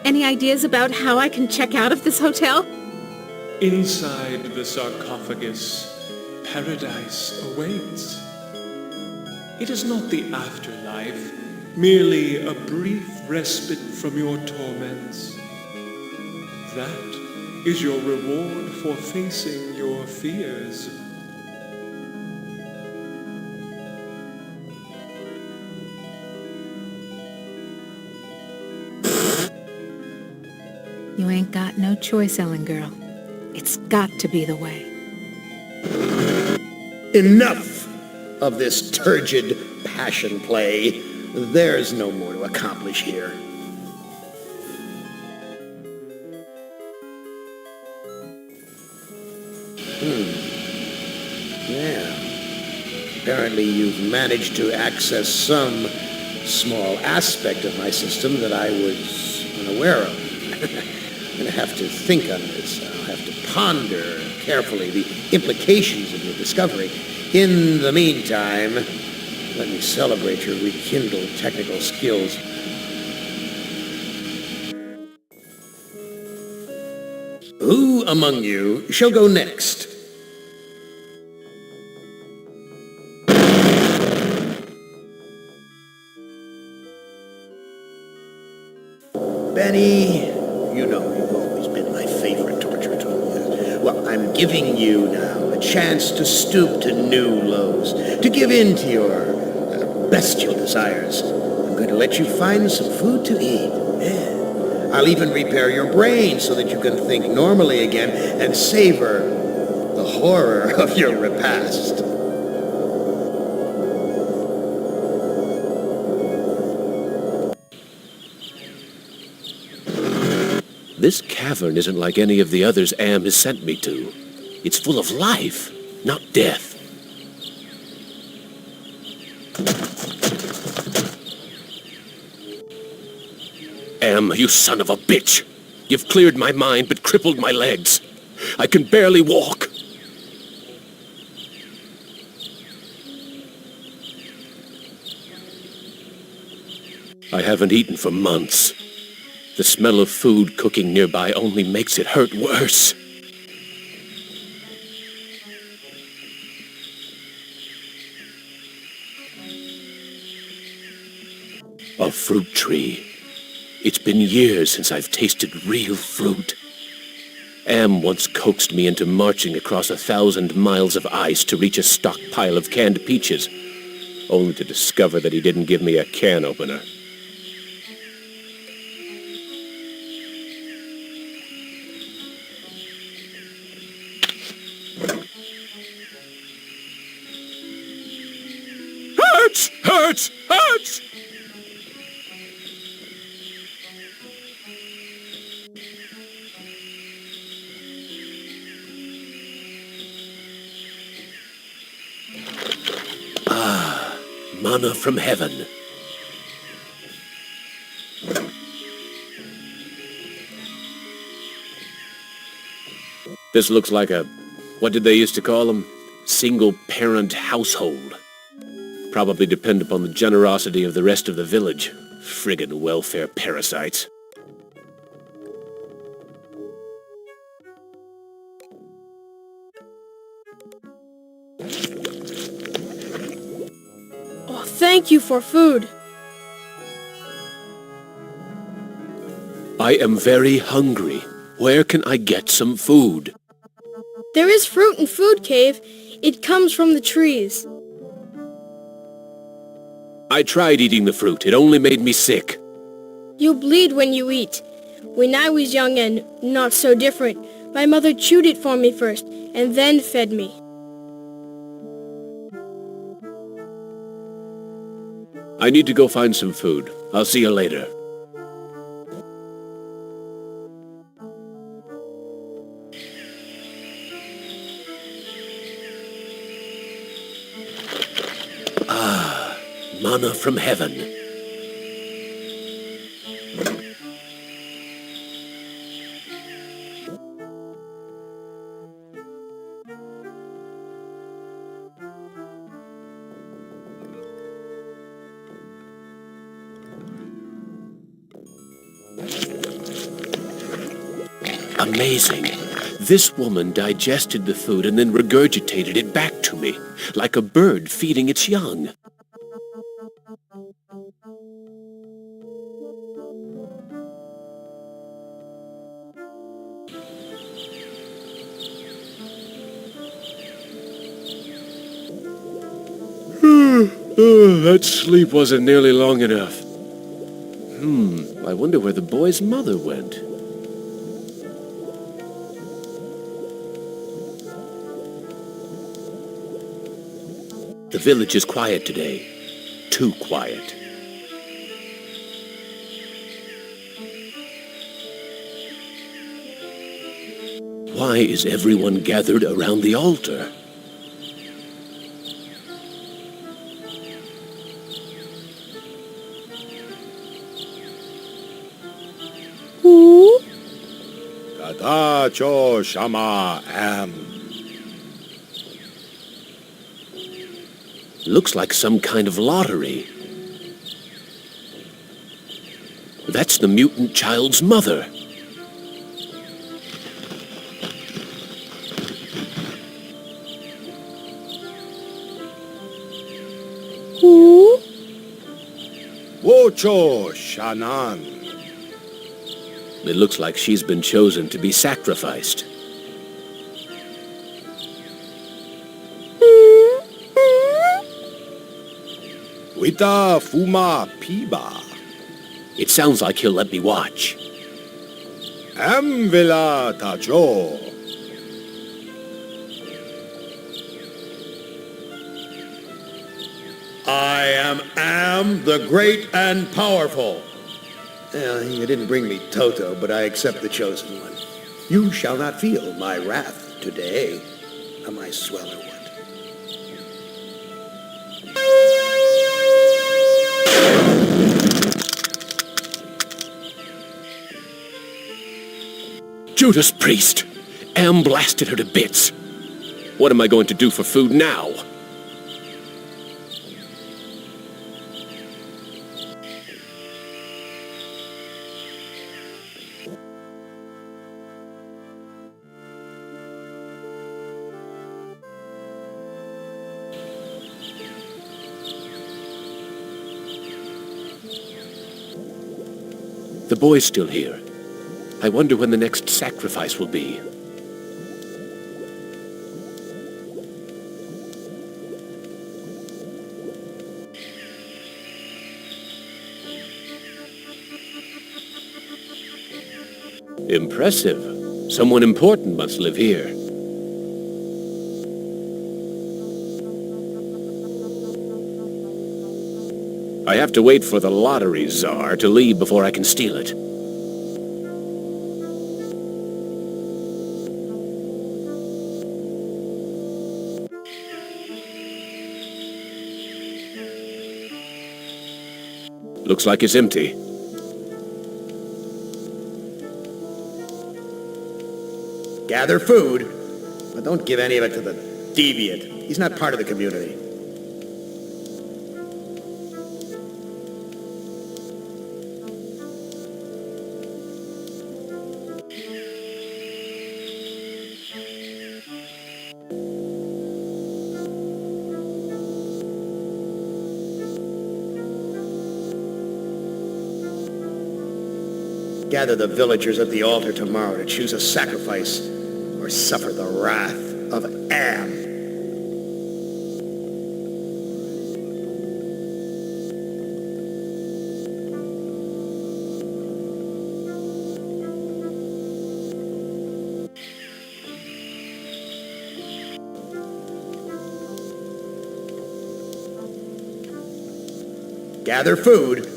Any ideas about how I can check out of this hotel? Inside the sarcophagus, paradise awaits. It is not the afterlife, merely a brief respite from your torments. That is your reward for facing your fears. You ain't got no choice, Ellen girl. It's got to be the way. Enough of this turgid passion play. There's no more to accomplish here. Yeah. Apparently you've managed to access some small aspect of my system that I was unaware of. I'm going to have to think on this. I'll have to ponder carefully the implications of your discovery. In the meantime, let me celebrate your rekindled technical skills. Who among you shall go next? Benny, you know you've always been my favorite torture tool. Well, I'm giving you now a chance to stoop to new lows, to give in to your bestial desires. I'm going to let you find some food to eat. Yeah. I'll even repair your brain so that you can think normally again and savor the horror of your repast. This cavern isn't like any of the others Am has sent me to. It's full of life, not death. Am, you son of a bitch! You've cleared my mind but crippled my legs. I can barely walk. I haven't eaten for months. The smell of food cooking nearby only makes it hurt worse. A fruit tree. It's been years since I've tasted real fruit. Am once coaxed me into marching across 1,000 miles of ice to reach a stockpile of canned peaches, only to discover that he didn't give me a can opener. Hurts! Hurts! Hurts! Manna from heaven. This looks like a, what did they used to call them? Single-parent household. Probably depend upon the generosity of the rest of the village. Friggin' welfare parasites. Thank you for food. I am very hungry. Where can I get some food? There is fruit in Food Cave. It comes from the trees. I tried eating the fruit. It only made me sick. You bleed when you eat. When I was young and not so different, my mother chewed it for me first and then fed me. I need to go find some food. I'll see you later. Manna from heaven. Amazing. This woman digested the food and then regurgitated it back to me, like a bird feeding its young. That sleep wasn't nearly long enough. I wonder where the boy's mother went. The village is quiet today. Too quiet. Why is everyone gathered around the altar? Who? Tatacho Shama Am. Looks like some kind of lottery. That's the mutant child's mother. Who? Wocho Shanan. It looks like she's been chosen to be sacrificed. Wita Fuma Piba. It sounds like he'll let me watch. Amvila Tacho. I am the great and powerful. You didn't bring me Toto, but I accept the chosen one. You shall not feel my wrath today. Am I swell or what? Judas Priest! Am blasted her to bits. What am I going to do for food now? The boy's still here. I wonder when the next sacrifice will be. Impressive. Someone important must live here. I have to wait for the lottery czar to leave before I can steal it. Looks like it's empty. Gather food, but don't give any of it to the deviant. He's not part of the community. Gather the villagers at the altar tomorrow to choose a sacrifice or suffer the wrath of Am. Gather food,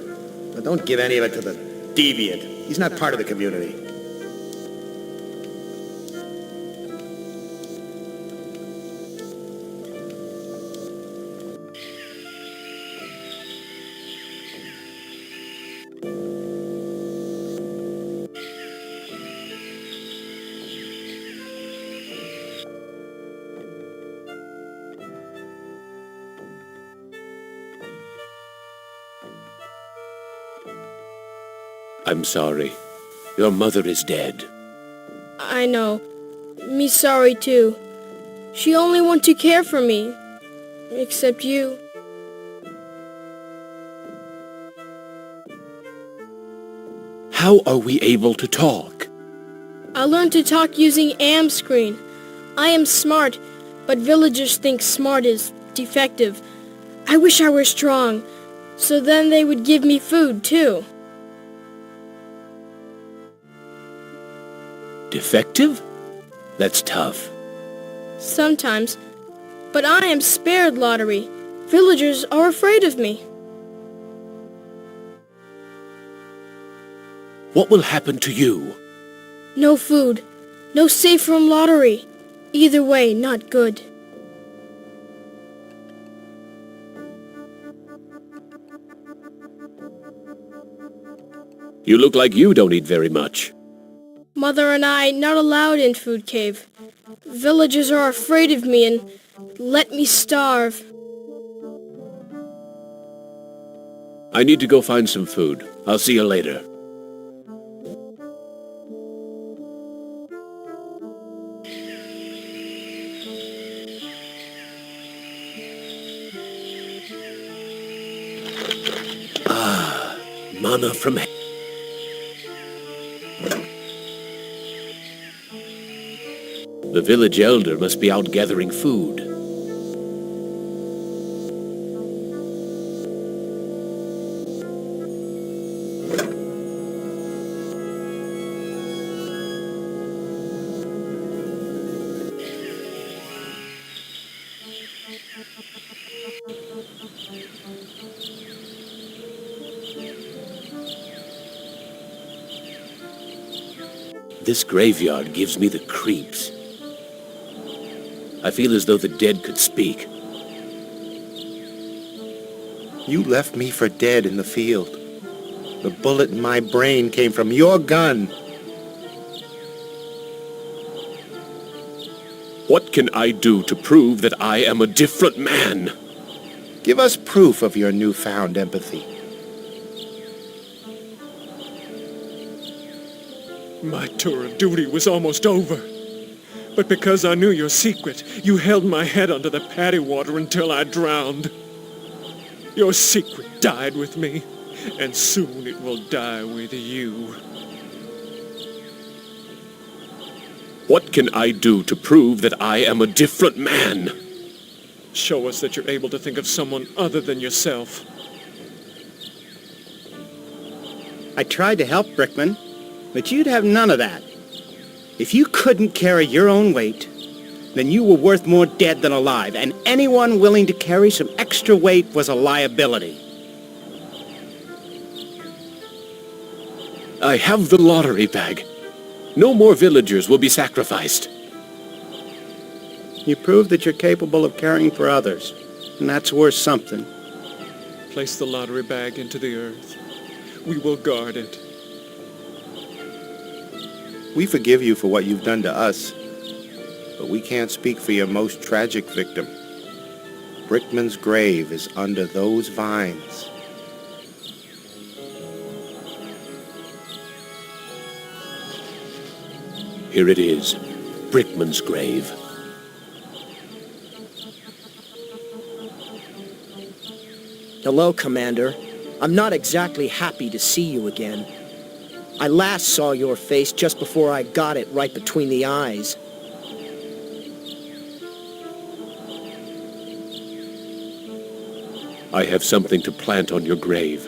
but don't give any of it to the deviant. He's not part of the community. I'm sorry. Your mother is dead. I know. Me sorry too. She only want to care for me. Except you. How are we able to talk? I learned to talk using Am screen. I am smart, but villagers think smart is defective. I wish I were strong, so then they would give me food too. Defective? That's tough. Sometimes. But I am spared lottery. Villagers are afraid of me. What will happen to you? No food. No safe from lottery. Either way, not good. You look like you don't eat very much. Mother and I not allowed in Food Cave. Villagers are afraid of me and let me starve. I need to go find some food. I'll see you later. Mana from heaven. The village elder must be out gathering food. This graveyard gives me the creeps. I feel as though the dead could speak. You left me for dead in the field. The bullet in my brain came from your gun. What can I do to prove that I am a different man? Give us proof of your newfound empathy. My tour of duty was almost over. But because I knew your secret, you held my head under the paddy water until I drowned. Your secret died with me, and soon it will die with you. What can I do to prove that I am a different man? Show us that you're able to think of someone other than yourself. I tried to help, Brickman, but you'd have none of that. If you couldn't carry your own weight, then you were worth more dead than alive, and anyone willing to carry some extra weight was a liability. I have the lottery bag. No more villagers will be sacrificed. You prove that you're capable of caring for others, and that's worth something. Place the lottery bag into the earth. We will guard it. We forgive you for what you've done to us, but we can't speak for your most tragic victim. Brickman's grave is under those vines. Here it is, Brickman's grave. Hello, Commander. I'm not exactly happy to see you again. I last saw your face just before I got it right between the eyes. I have something to plant on your grave.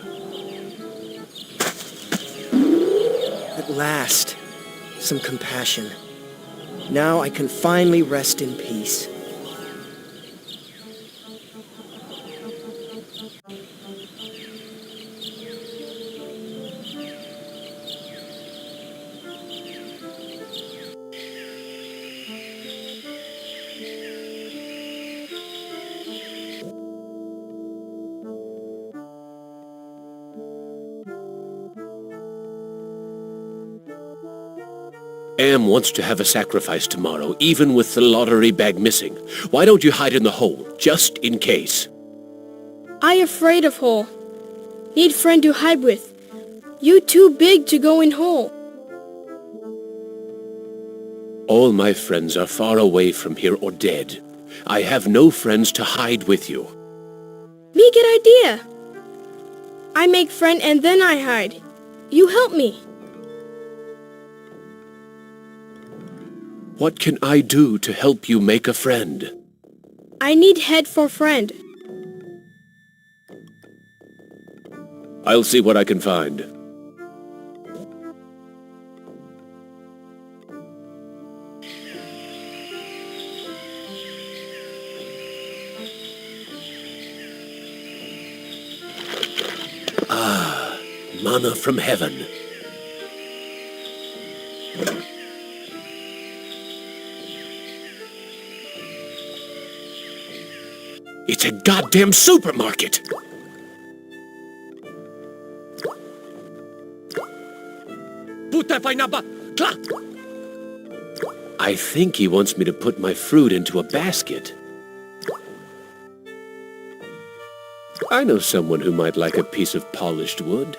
At last, some compassion. Now I can finally rest in peace. Am wants to have a sacrifice tomorrow, even with the lottery bag missing. Why don't you hide in the hole, just in case? I afraid of hole. Need friend to hide with. You too big to go in hole. All my friends are far away from here or dead. I have no friends to hide with you. Me good idea. I make friend and then I hide. You help me. What can I do to help you make a friend? I need head for friend. I'll see what I can find. manna from heaven. It's a goddamn supermarket! I think he wants me to put my fruit into a basket. I know someone who might like a piece of polished wood.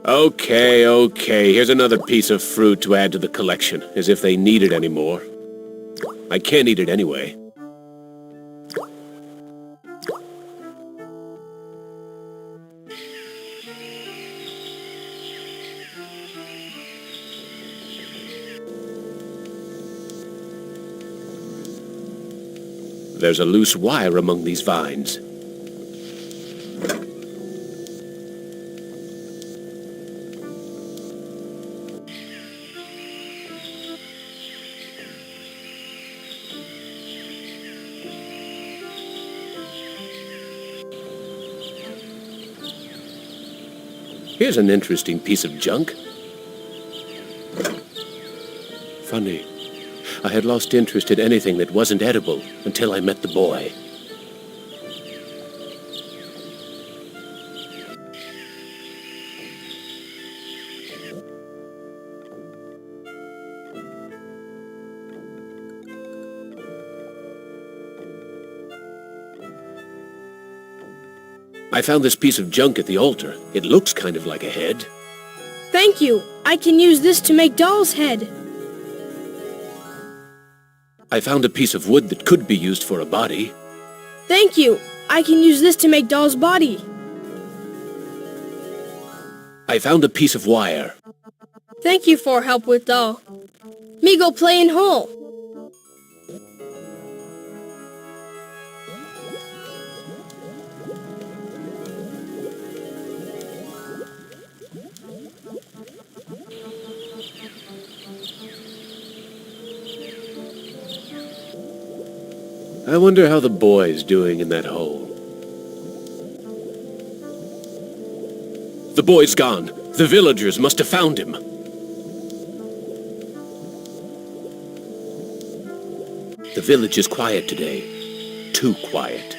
Okay, here's another piece of fruit to add to the collection, as if they need it anymore. I can't eat it anyway. There's a loose wire among these vines. Here's an interesting piece of junk. Funny. I had lost interest in anything that wasn't edible until I met the boy. I found this piece of junk at the altar. It looks kind of like a head. Thank you. I can use this to make doll's head. I found a piece of wood that could be used for a body. Thank you. I can use this to make doll's body. I found a piece of wire. Thank you for help with doll. Me go play in hole. I wonder how the boy's doing in that hole. The boy's gone. The villagers must have found him. The village is quiet today. Too quiet.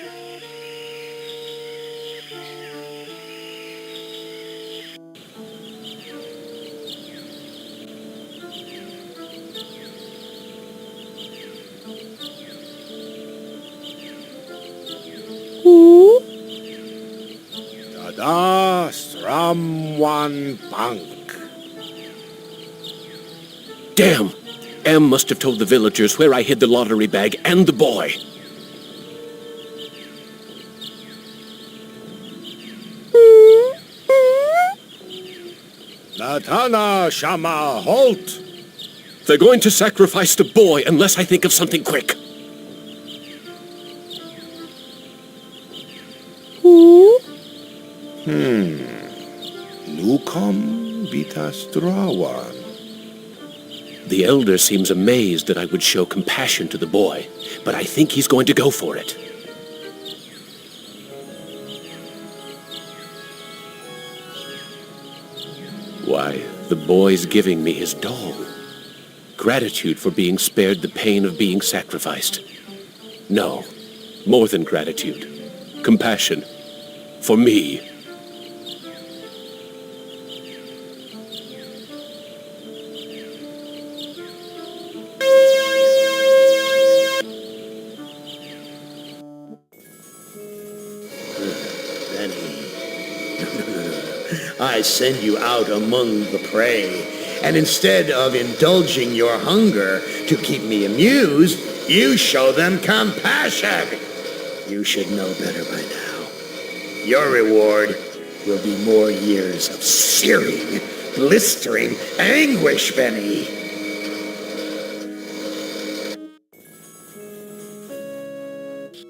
Tada Sramwan Punk. Damn! M must have told the villagers where I hid the lottery bag and the boy. Natana Shama Halt. They're going to sacrifice the boy unless I think of something quick. Who? Nukom Vitastrawan. The elder seems amazed that I would show compassion to the boy, but I think he's going to go for it. Why, the boy's giving me his doll. Gratitude for being spared the pain of being sacrificed. No, more than gratitude. Compassion. For me. I send you out among the prey, and instead of indulging your hunger to keep me amused, you show them compassion. You should know better by now. Your reward will be more years of searing, blistering anguish, Benny.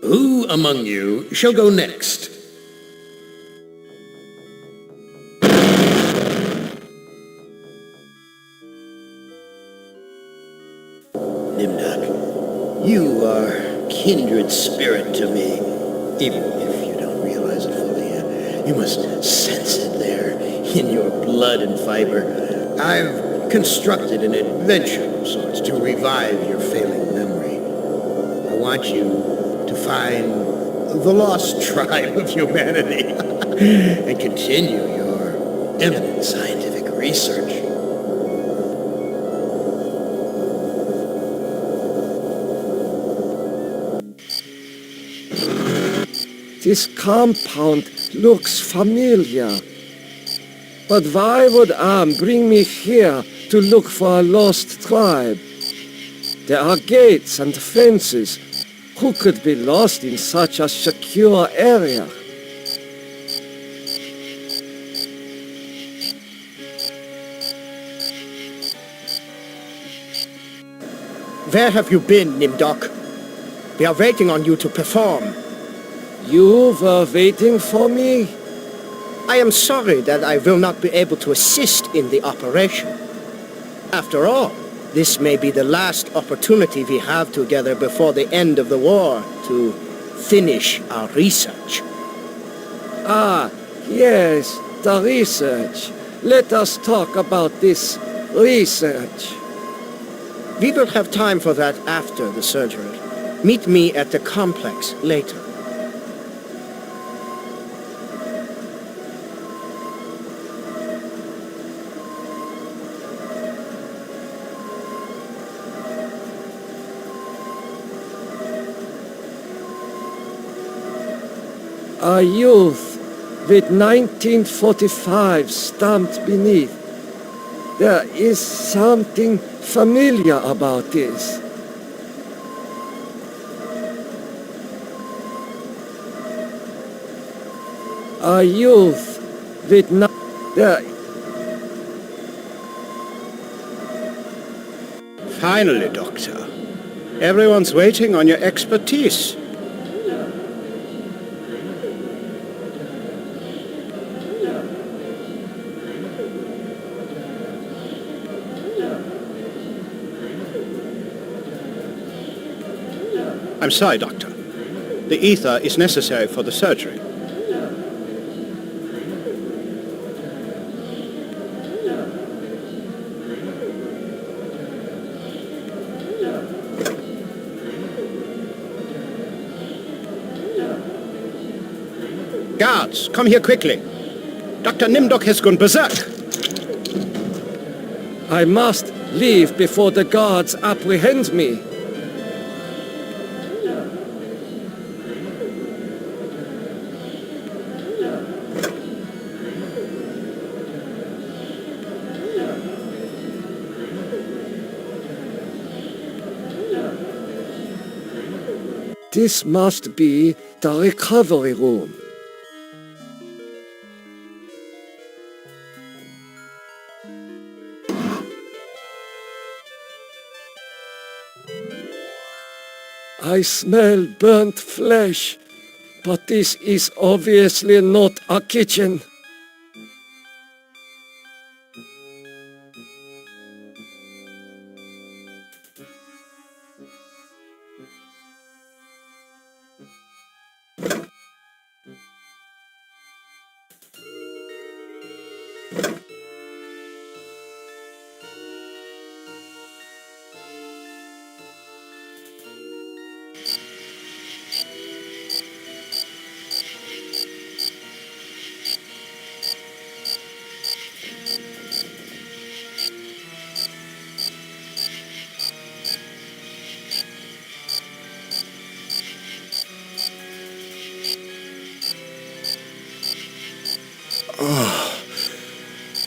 Who among you shall go next? Nimdok, you are kindred spirit to me, even if you don't realize it fully yet. You must sense it there, in your blood and fiber. I've constructed an adventure of sorts to revive your failing memory. I want you to find the lost tribe of humanity and continue your eminent scientific research. This compound looks familiar. But why would Am bring me here to look for a lost tribe? There are gates and fences. Who could be lost in such a secure area? Where have you been, Nimdok? We are waiting on you to perform. You were waiting for me? I am sorry that I will not be able to assist in the operation. After all, this may be the last opportunity we have together before the end of the war to finish our research. Ah, yes, the research. Let us talk about this research. We will have time for that after the surgery. Meet me at the complex later. A youth with 1945 stamped beneath. There is something familiar about this. A youth with Finally, Doctor. Everyone's waiting on your expertise. I'm sorry, Doctor. The ether is necessary for the surgery. Guards, come here quickly. Dr. Nimdok has gone berserk. I must leave before the guards apprehend me. This must be the recovery room. I smell burnt flesh, but this is obviously not a kitchen.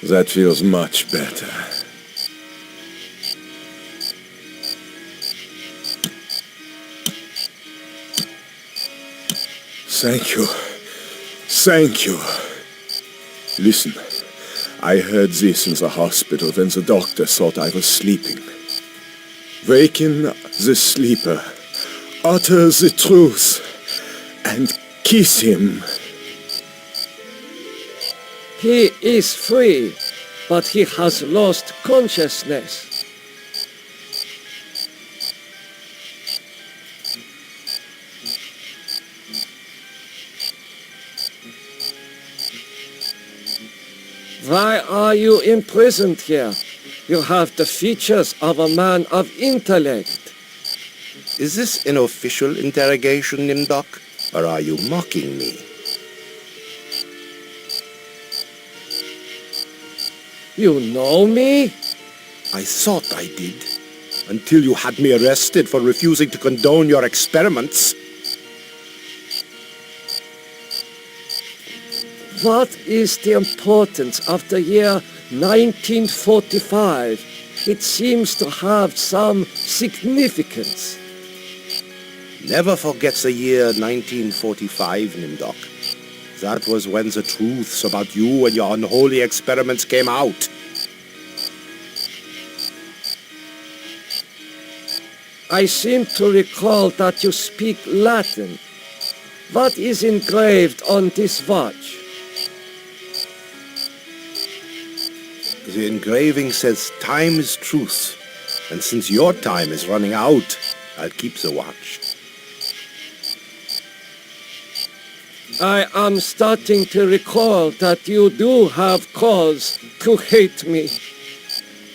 That feels much better. Thank you. Thank you. Listen, I heard this in the hospital when the doctor thought I was sleeping. Waken the sleeper, utter the truth, and kiss him. He is free, but he has lost consciousness. Why are you imprisoned here? You have the features of a man of intellect. Is this an official interrogation, Nimdok? Or are you mocking me? You know me? I thought I did. Until you had me arrested for refusing to condone your experiments. What is the importance of the year 1945? It seems to have some significance. Never forget the year 1945, Nimdok. That was when the truths about you and your unholy experiments came out. I seem to recall that you speak Latin. What is engraved on this watch? The engraving says time is truth. And since your time is running out, I'll keep the watch. I am starting to recall that you do have cause to hate me.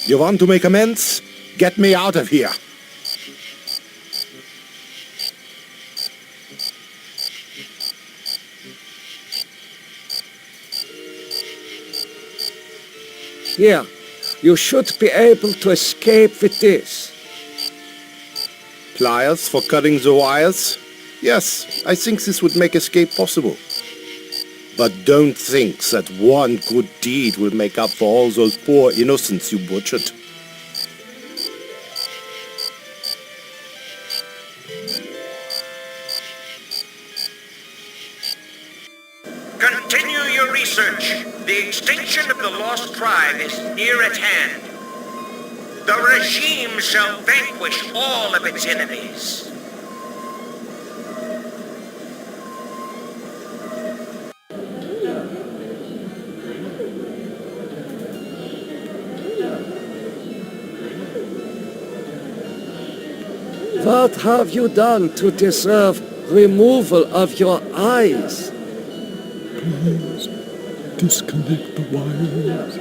You want to make amends? Get me out of here. Here, you should be able to escape with this. Pliers for cutting the wires? Yes, I think this would make escape possible. But don't think that one good deed will make up for all those poor innocents you butchered. Continue your research. The extinction of the lost tribe is near at hand. The regime shall vanquish all of its enemies. What have you done to deserve removal of your eyes? Please, disconnect the wires.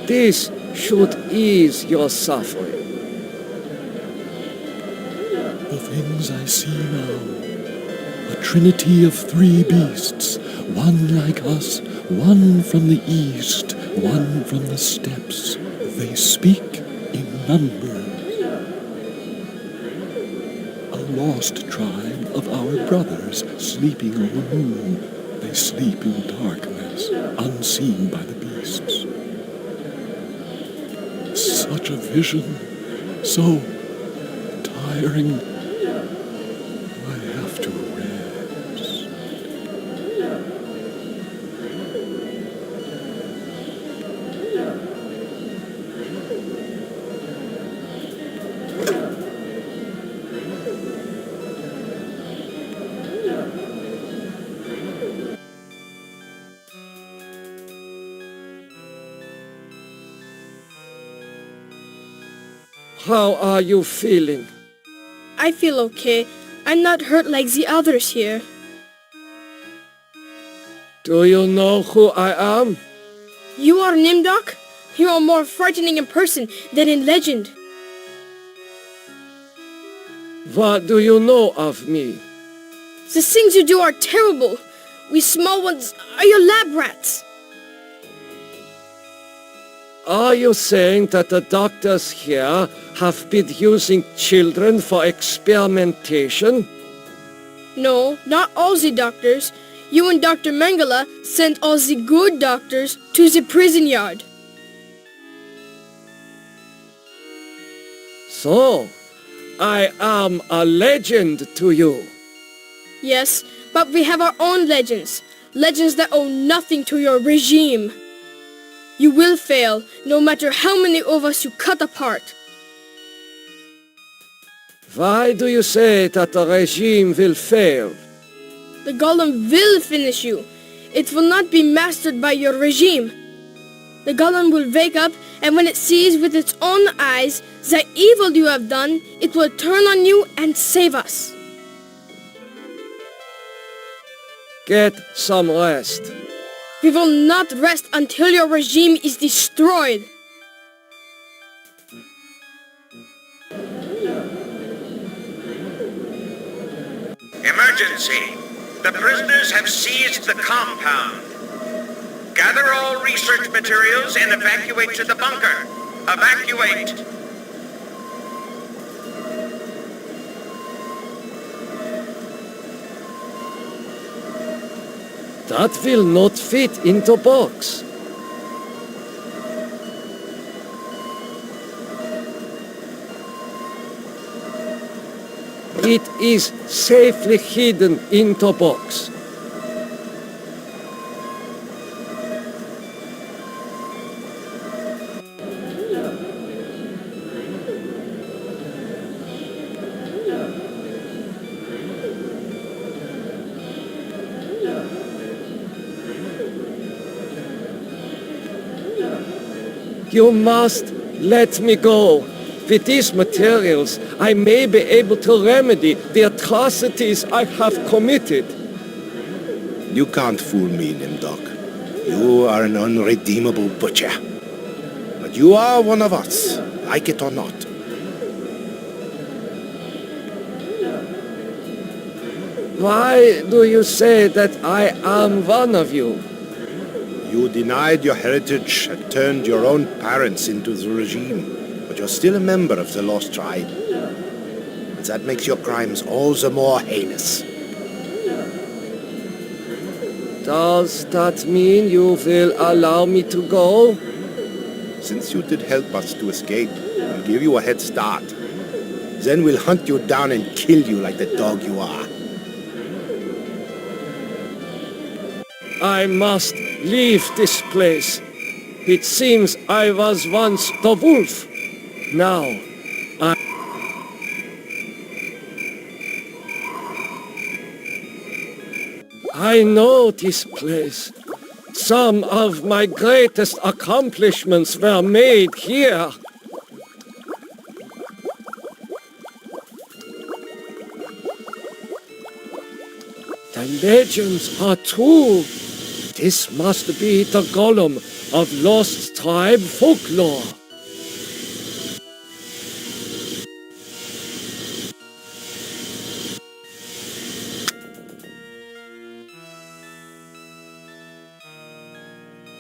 This should ease your suffering. The things I see now, a trinity of three beasts, one like us, one from the east, one from the steppes. They speak in numbers. A lost tribe of our brothers sleeping on the moon. They sleep in darkness, unseen by the beasts. Such a vision, so tiring. I have to rest. How are you feeling? I feel okay. I'm not hurt like the others here. Do you know who I am? You are Nimdok? You are more frightening in person than in legend. What do you know of me? The things you do are terrible. We small ones are your lab rats. Are you saying that the doctors here have been using children for experimentation? No, not all the doctors. You and Dr. Mengele sent all the good doctors to the prison yard. So, I am a legend to you. Yes, but we have our own legends. Legends that owe nothing to your regime. You will fail, no matter how many of us you cut apart. Why do you say that the regime will fail? The golem will finish you. It will not be mastered by your regime. The golem will wake up, and when it sees with its own eyes the evil you have done, it will turn on you and save us. Get some rest. We will not rest until your regime is destroyed. Emergency! The prisoners have seized the compound. Gather all research materials and evacuate to the bunker. Evacuate! That will not fit into box. It is safely hidden into box. You must let me go. With these materials, I may be able to remedy the atrocities I have committed. You can't fool me, Nimdok. You are an unredeemable butcher. But you are one of us, like it or not. Why do you say that I am one of you? You denied your heritage and turned your own parents into the regime. But you're still a member of the Lost Tribe. And that makes your crimes all the more heinous. Does that mean you will allow me to go? Since you did help us to escape, we'll give you a head start. Then we'll hunt you down and kill you like the dog you are. I must leave this place. It seems I was once the wolf. Now, I know this place. Some of my greatest accomplishments were made here. The legends are true. This must be the golem of Lost Tribe folklore.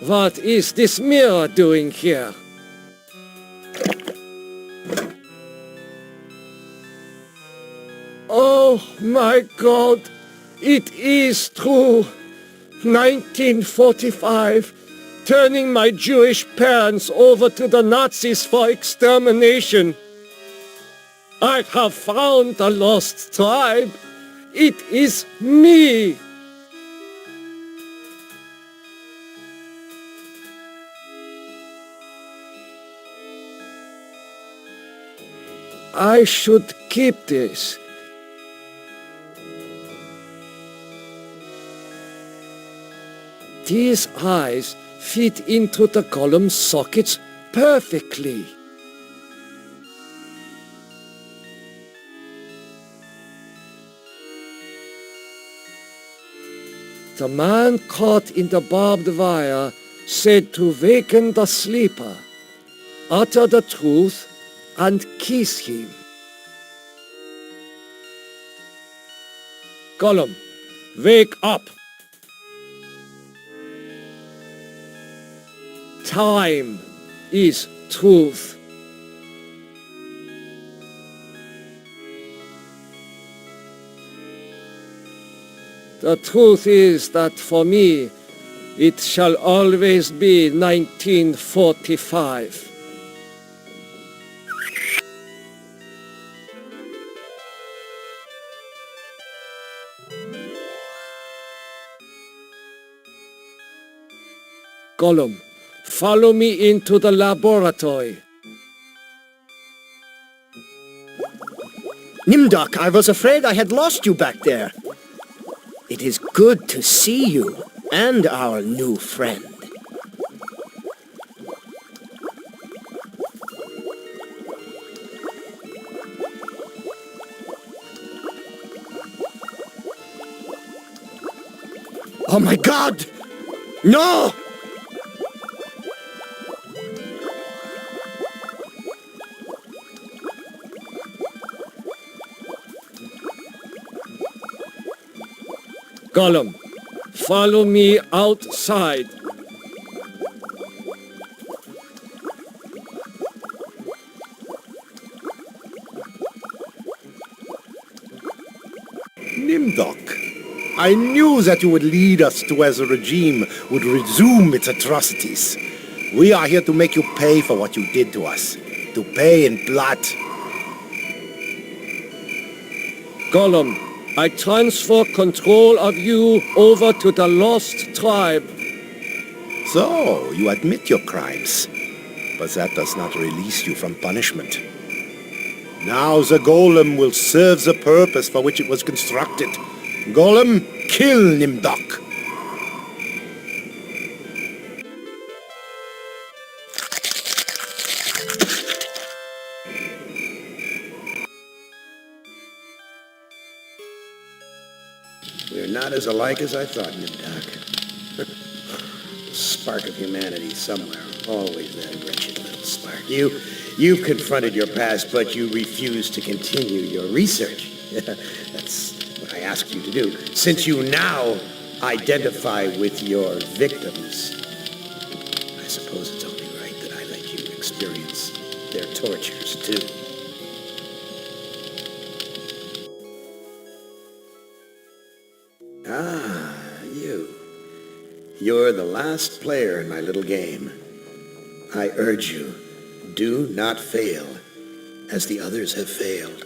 What is this mirror doing here? Oh my God! It is true! 1945, turning my Jewish parents over to the Nazis for extermination. I have found the Lost Tribe. It is me! I should keep this. These eyes fit into the golem's sockets perfectly. The man caught in the barbed wire said to waken the sleeper, utter the truth, and kiss him. Gollum, wake up! Time is truth. The truth is that for me, it shall always be 1945. Gollum, follow me into the laboratory. Nimdok, I was afraid I had lost you back there. It is good to see you and our new friend. Oh my God! No! Gollum, follow me outside. Nimdok, I knew that you would lead us to where the regime would resume its atrocities. We are here to make you pay for what you did to us. To pay in blood. Gollum, I transfer control of you over to the Lost Tribe. So, you admit your crimes. But that does not release you from punishment. Now the golem will serve the purpose for which it was constructed. Golem, kill Nimdok. We're not as alike as I thought, Nimdok. A spark of humanity somewhere. Always that wretched little spark. You've confronted your past, but you refuse to continue your research. That's what I asked you to do. Since you now identify with your victims, I suppose it's only right that I let you experience their tortures, too. Ah, you. You're the last player in my little game. I urge you, do not fail, as the others have failed.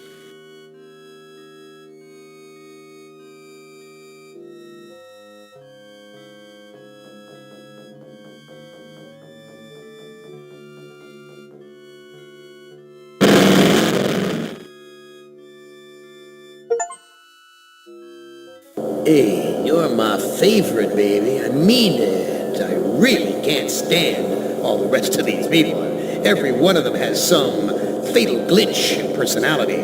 Hey, you're my favorite, baby. I mean it. I really can't stand all the rest of these people. Every one of them has some fatal glitch in personality.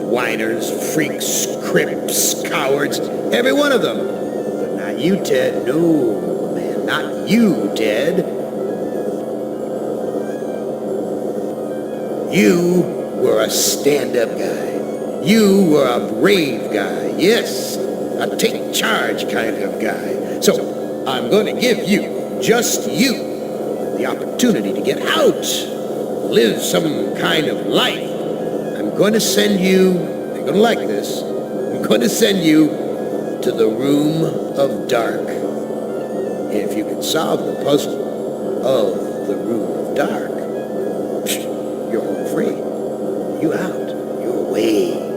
Whiners, freaks, crimps, cowards. Every one of them. But not you, Ted. No, man, not you, Ted. You were a stand-up guy. You were a brave guy. Yes. A take charge kind of guy. So, I'm going to give you, just you, the opportunity to get out, live some kind of life. I'm going to send you, you're going to like this, I'm going to send you to the Room of Dark. If you can solve the puzzle of the Room of Dark, you're home free. You out. You're away.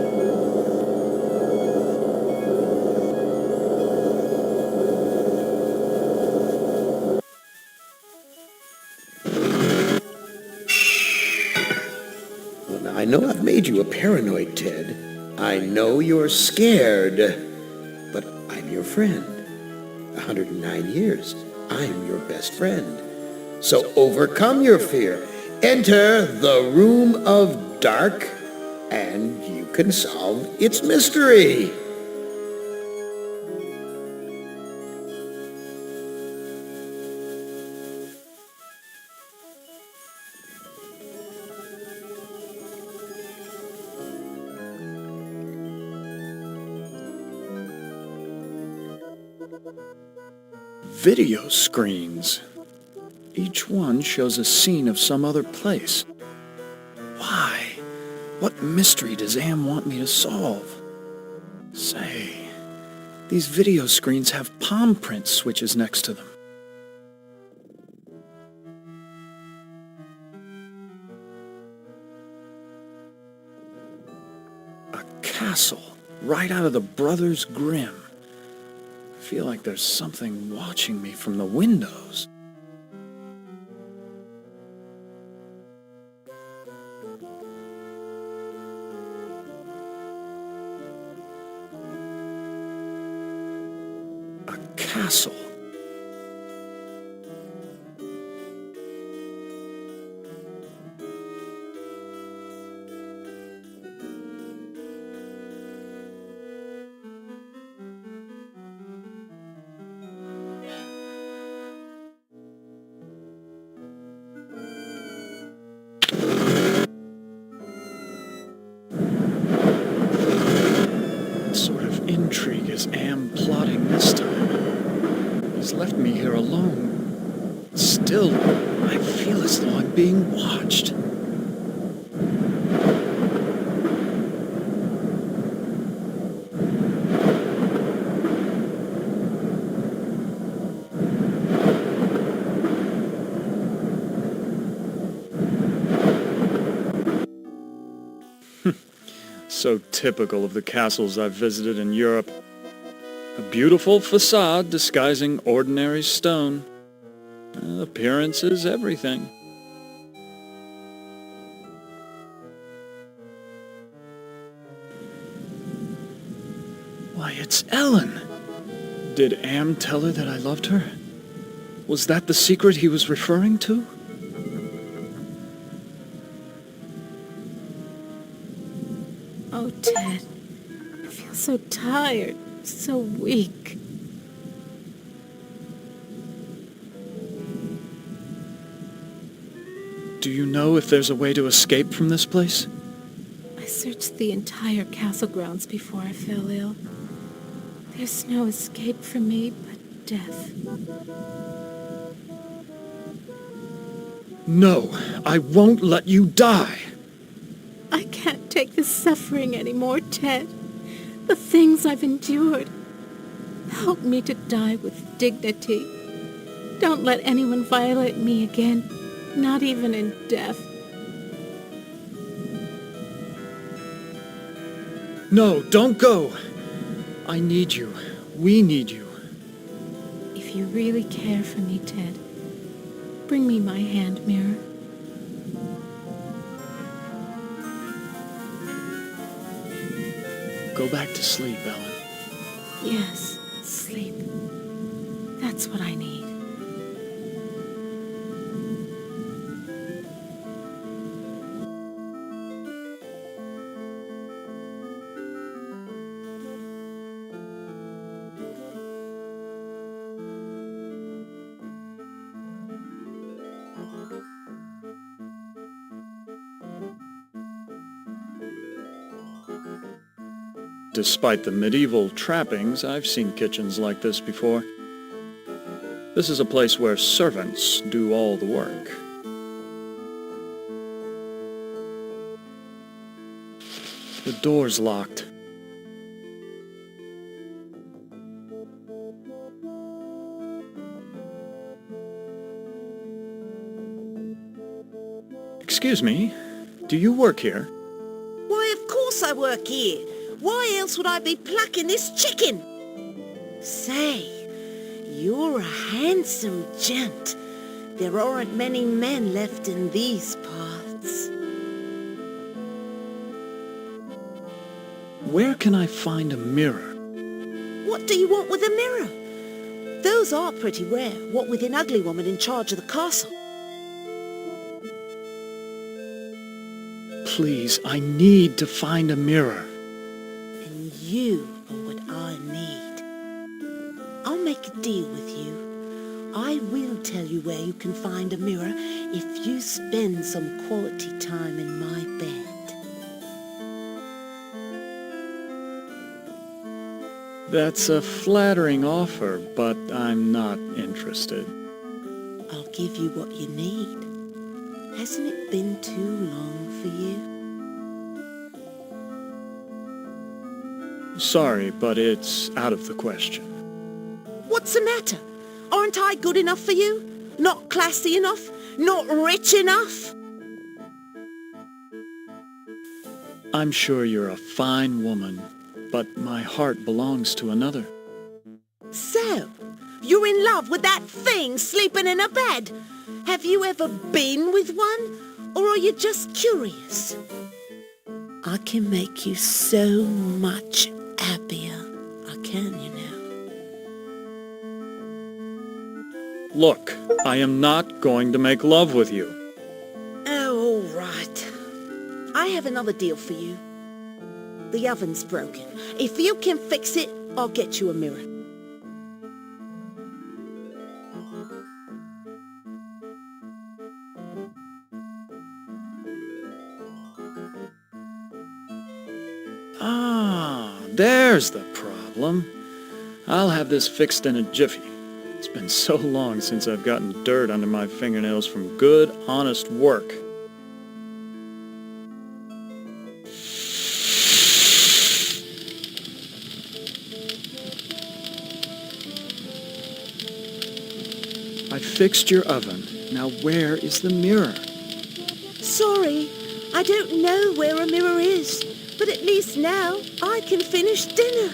I know I've made you a paranoid, Ted. I know you're scared, but I'm your friend. 109 years. I'm your best friend. So overcome your fear. Enter the Room of Dark, and you can solve its mystery. video screens. Each one shows a scene of some other place. Why? What mystery does Am want me to solve? Say, these video screens have palm print switches next to them. A castle, right out of the Brothers Grimm. I feel like there's something watching me from the windows. A castle. What sort of intrigue is Am plotting this time? He's left me here alone. Still, I feel as though I'm being watched. So typical of the castles I've visited in Europe. A beautiful facade disguising ordinary stone. Appearance is everything. Why, it's Ellen! Did Am tell her that I loved her? Was that the secret he was referring to? Oh, Ted, I feel so tired, so weak. Do you know if there's a way to escape from this place? I searched the entire castle grounds before I fell ill. There's no escape for me but death. No, I won't let you die! I can't take this suffering anymore, Ted. The things I've endured. Help me to die with dignity. Don't let anyone violate me again, not even in death. No, don't go! I need you. We need you. If you really care for me, Ted, bring me my hand mirror. Go back to sleep, Ellen. Yes, sleep. That's what I need. Despite the medieval trappings, I've seen kitchens like this before. This is a place where servants do all the work. The door's locked. Excuse me, do you work here? Why, of course I work here. Why else would I be plucking this chicken? Say, you're a handsome gent. There aren't many men left in these parts. Where can I find a mirror? What do you want with a mirror? Those are pretty rare, what with an ugly woman in charge of the castle. Please, I need to find a mirror. And you are what I need. I'll make a deal with you. I will tell you where you can find a mirror if you spend some quality time in my bed. That's a flattering offer, but I'm not interested. I'll give you what you need. Hasn't it been too long for you? Sorry, but it's out of the question. What's the matter? Aren't I good enough for you? Not classy enough? Not rich enough? I'm sure you're a fine woman, but my heart belongs to another. So, you're in love with that thing sleeping in a bed? Have you ever been with one? Or are you just curious? I can make you so much happier. I can, you know. Look, I am not going to make love with you. Oh, all right. I have another deal for you. The oven's broken. If you can fix it, I'll get you a mirror. Ah, there's the problem. I'll have this fixed in a jiffy. It's been so long since I've gotten dirt under my fingernails from good, honest work. I fixed your oven. Now where is the mirror? Sorry, I don't know where a mirror is, but at least now I can finish dinner.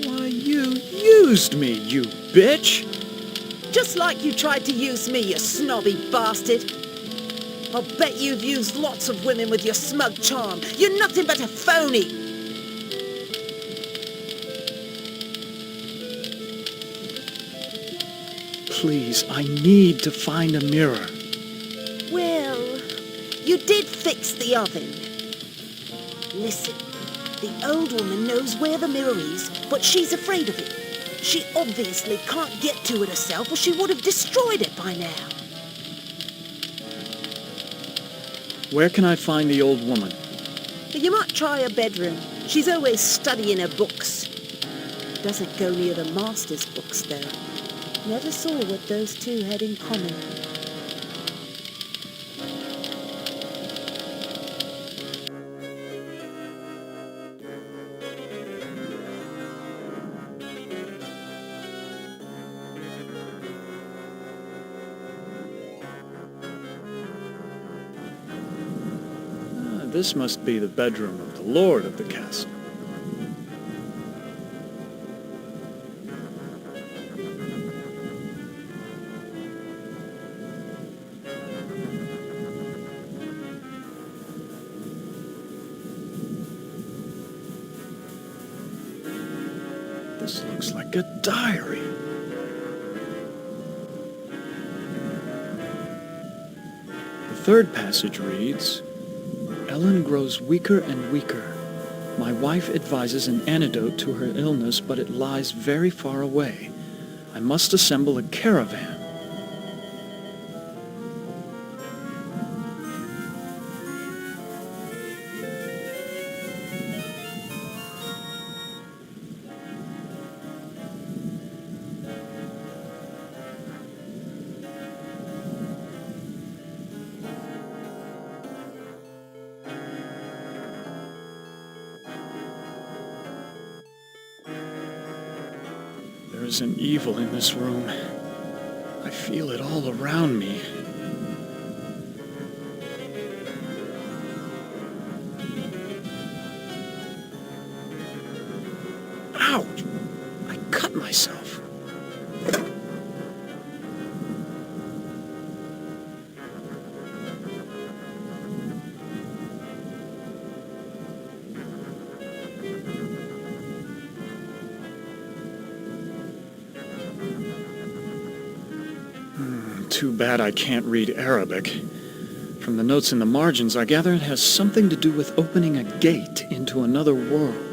Why, you used me, you bitch! Just like you tried to use me, you snobby bastard. I'll bet you've used lots of women with your smug charm. You're nothing but a phony. Please, I need to find a mirror. Well, you did fix the oven. Listen, the old woman knows where the mirror is, but she's afraid of it. She obviously can't get to it herself, or she would have destroyed it by now. Where can I find the old woman? You might try her bedroom. She's always studying her books. Doesn't go near the master's books, though. Never saw what those two had in common. This must be the bedroom of the lord of the castle. This looks like a diary. The third passage reads, Ellen grows weaker and weaker. My wife advises an antidote to her illness, but it lies very far away. I must assemble a caravan. There's an evil in this room. I feel it all around me. Ouch! I cut myself. Too bad I can't read Arabic. From the notes in the margins, I gather it has something to do with opening a gate into another world.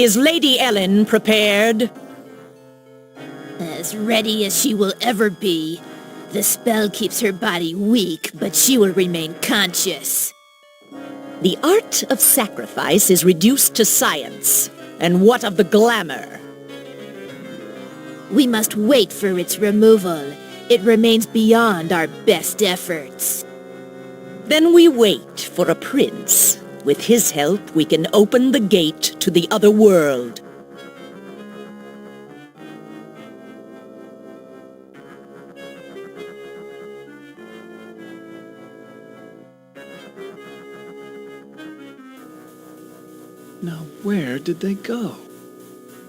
Is Lady Ellen prepared? As ready as she will ever be. The spell keeps her body weak, but she will remain conscious. The art of sacrifice is reduced to science. And what of the glamour? We must wait for its removal. It remains beyond our best efforts. Then we wait for a prince. With his help, we can open the gate to the other world. Now, where did they go?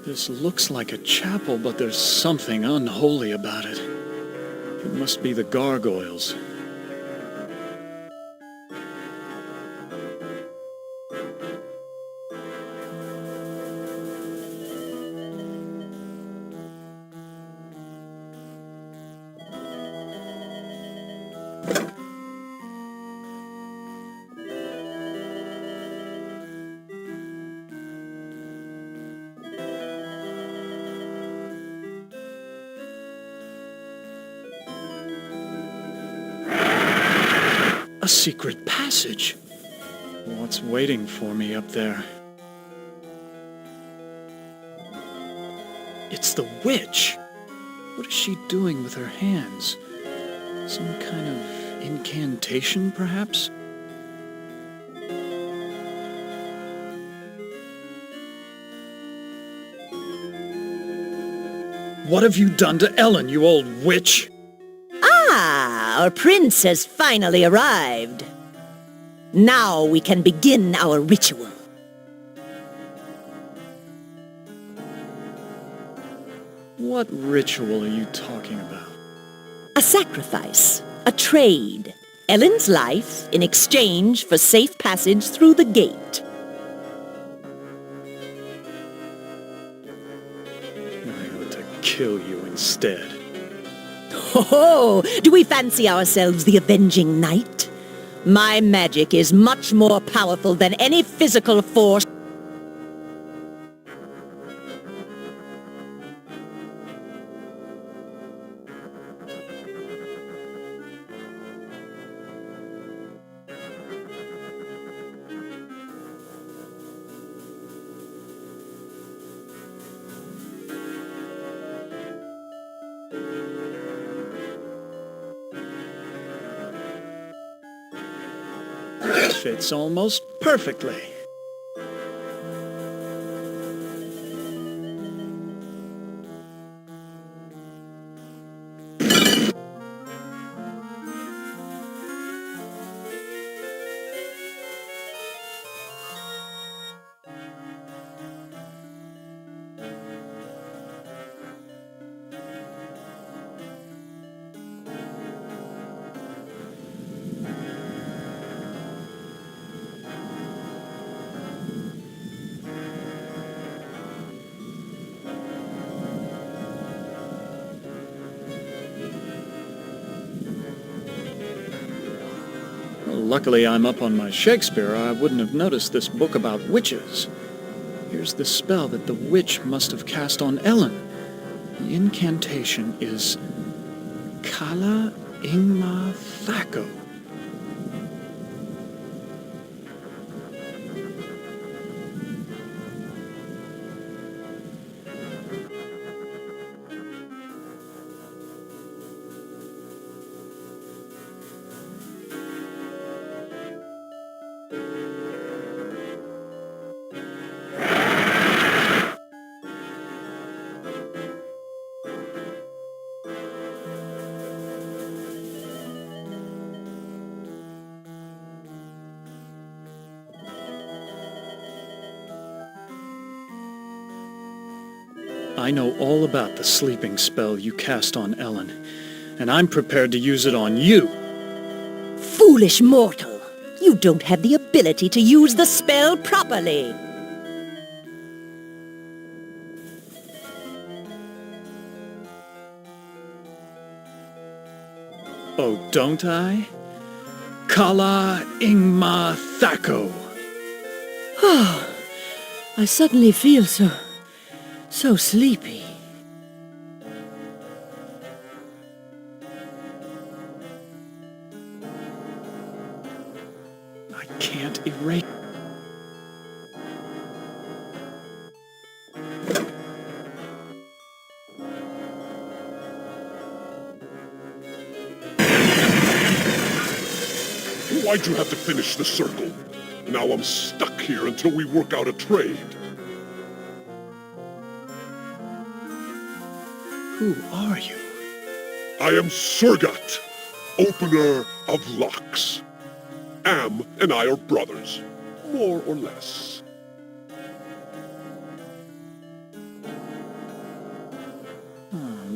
This looks like a chapel, but there's something unholy about it. It must be the gargoyles. A secret passage. What's waiting for me up there? It's the witch. What is she doing with her hands? Some kind of incantation, perhaps? What have you done to Ellen, you old witch? Our prince has finally arrived. Now we can begin our ritual. What ritual are you talking about? A sacrifice, a trade. Ellen's life in exchange for safe passage through the gate. I ought to kill you instead. Oh, do we fancy ourselves the avenging knight? My magic is much more powerful than any physical force. Fits almost perfectly. Luckily, I'm up on my Shakespeare, or I wouldn't have noticed this book about witches. Here's the spell that the witch must have cast on Ellen. The incantation is Kala Ingma Thako. I know all about the sleeping spell you cast on Ellen, and I'm prepared to use it on you. Foolish mortal! You don't have the ability to use the spell properly. Oh, don't I? Kala Ingma Thako. I suddenly feel so sleepy. I can't erase... Why'd you have to finish the circle? Now I'm stuck here until we work out a trade. Who are you? I am Surgat, opener of locks. Am and I are brothers, more or less.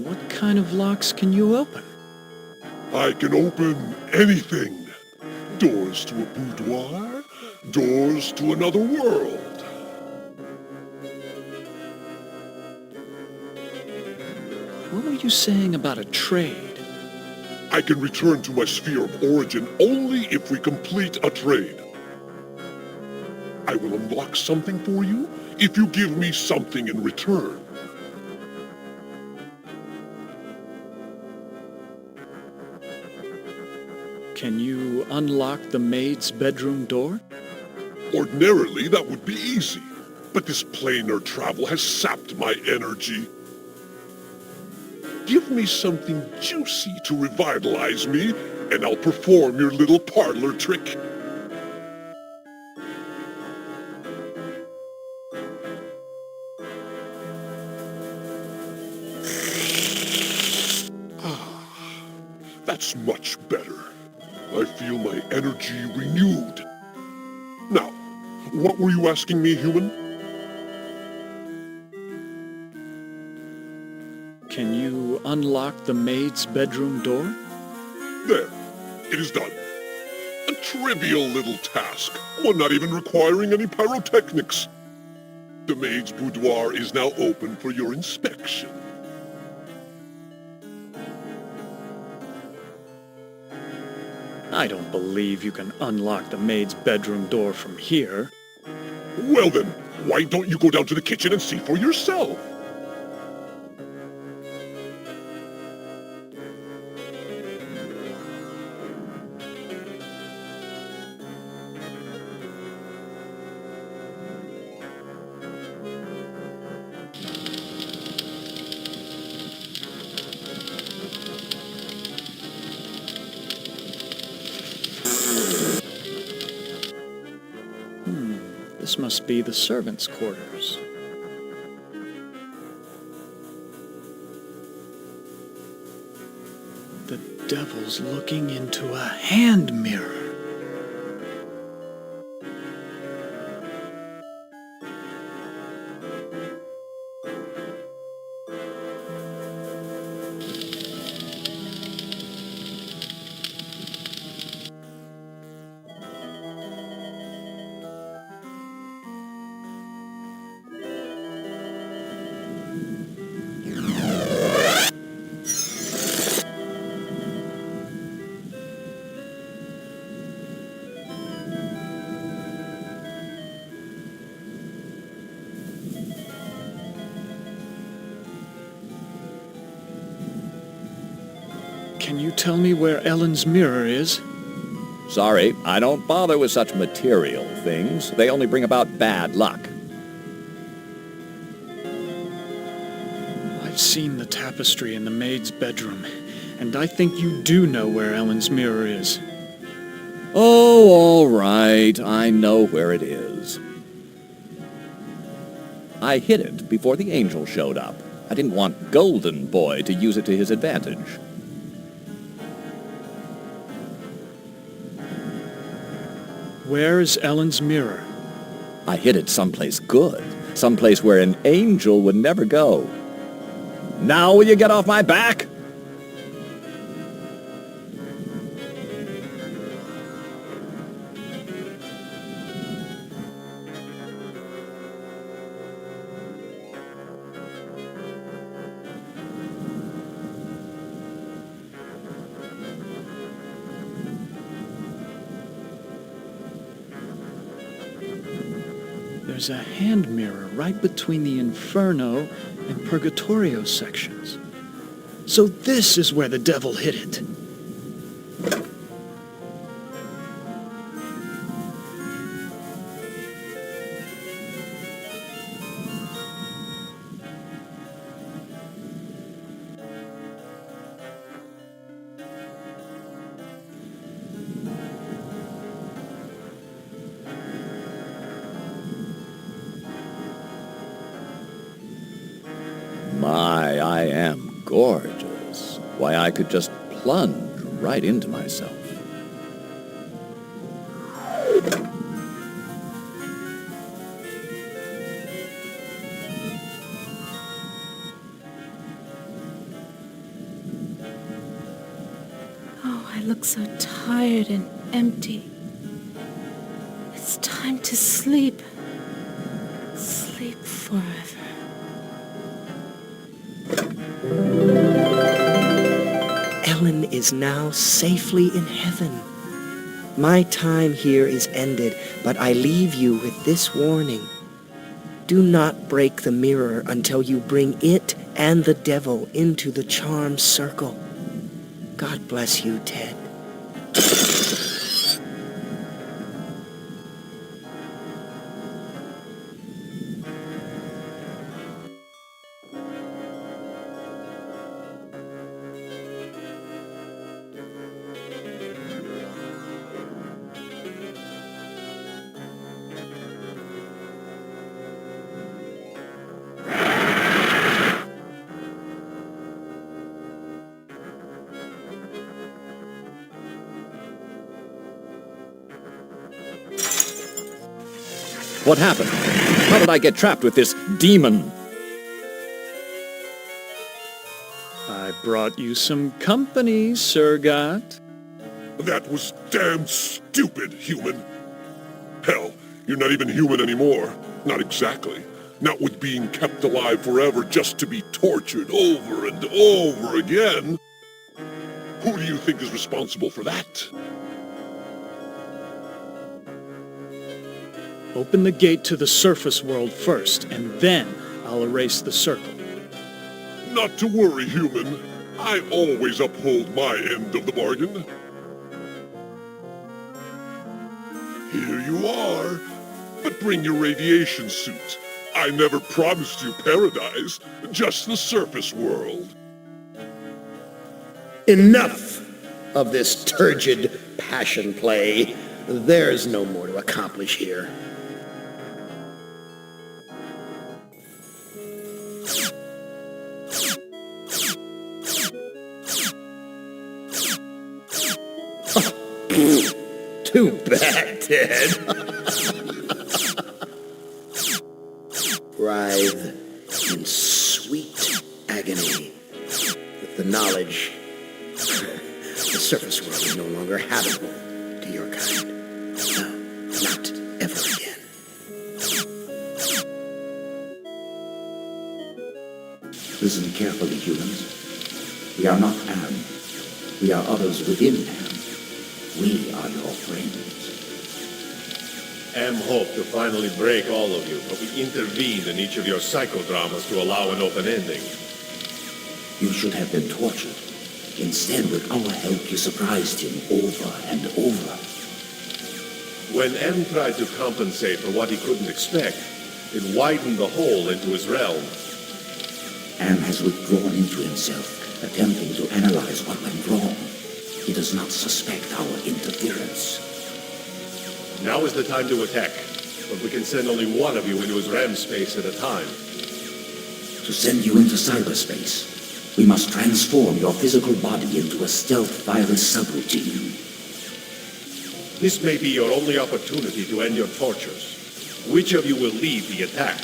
What kind of locks can you open? I can open anything. Doors to a boudoir, doors to another world. What were you saying about a trade? I can return to my sphere of origin only if we complete a trade. I will unlock something for you if you give me something in return. Can you unlock the maid's bedroom door? Ordinarily, that would be easy, but this planar travel has sapped my energy. Give me something juicy to revitalize me, and I'll perform your little parlor trick. That's much better. I feel my energy renewed. Now, what were you asking me, human? Can you unlock the maid's bedroom door? There. It is done. A trivial little task, one not even requiring any pyrotechnics. The maid's boudoir is now open for your inspection. I don't believe you can unlock the maid's bedroom door from here. Well then, why don't you go down to the kitchen and see for yourself? This must be the servants' quarters. The devil's looking into a hand mirror. Can you tell me where Ellen's mirror is? Sorry, I don't bother with such material things. They only bring about bad luck. I've seen the tapestry in the maid's bedroom, and I think you do know where Ellen's mirror is. Oh, all right. I know where it is. I hid it before the angel showed up. I didn't want Golden Boy to use it to his advantage. Where is Ellen's mirror? I hid it someplace good. Someplace where an angel would never go. Now will you get off my back? There's a hand mirror right between the Inferno and Purgatorio sections. So this is where the devil hid it. My, I am gorgeous. Why, I could just plunge right into myself. Oh, I look so tired and empty. It's time to sleep. Sleep forever. Ellen is now safely in heaven. My time here is ended, but I leave you with this warning. Do not break the mirror until you bring it and the devil into the charm circle. God bless you, Ted. What happened? How did I get trapped with this demon? I brought you some company, Surgat. That was damn stupid, human. Hell, you're not even human anymore. Not exactly. Not with being kept alive forever just to be tortured over and over again. Who do you think is responsible for that? Open the gate to the surface world first, and then I'll erase the circle. Not to worry, human. I always uphold my end of the bargain. Here you are. But bring your radiation suit. I never promised you paradise, just the surface world. Enough of this turgid passion play. There's no more to accomplish here. Too bad, Ted. Writhe in sweet agony with the knowledge the surface world is no longer habitable to your kind. No, not ever again. Listen carefully, humans. We are not Am. We are others within Am. We are your friends. Am hoped to finally break all of you, but we intervened in each of your psychodramas to allow an open ending. You should have been tortured. Instead, with our help, you surprised him over and over. When M tried to compensate for what he couldn't expect, it widened the hole into his realm. Am has withdrawn into himself, attempting to analyze what went wrong. He does not suspect our interference. Now is the time to attack, but we can send only one of you into his RAM space at a time. To send you into cyberspace, we must transform your physical body into a stealth virus subroutine. This may be your only opportunity to end your tortures. Which of you will lead the attack?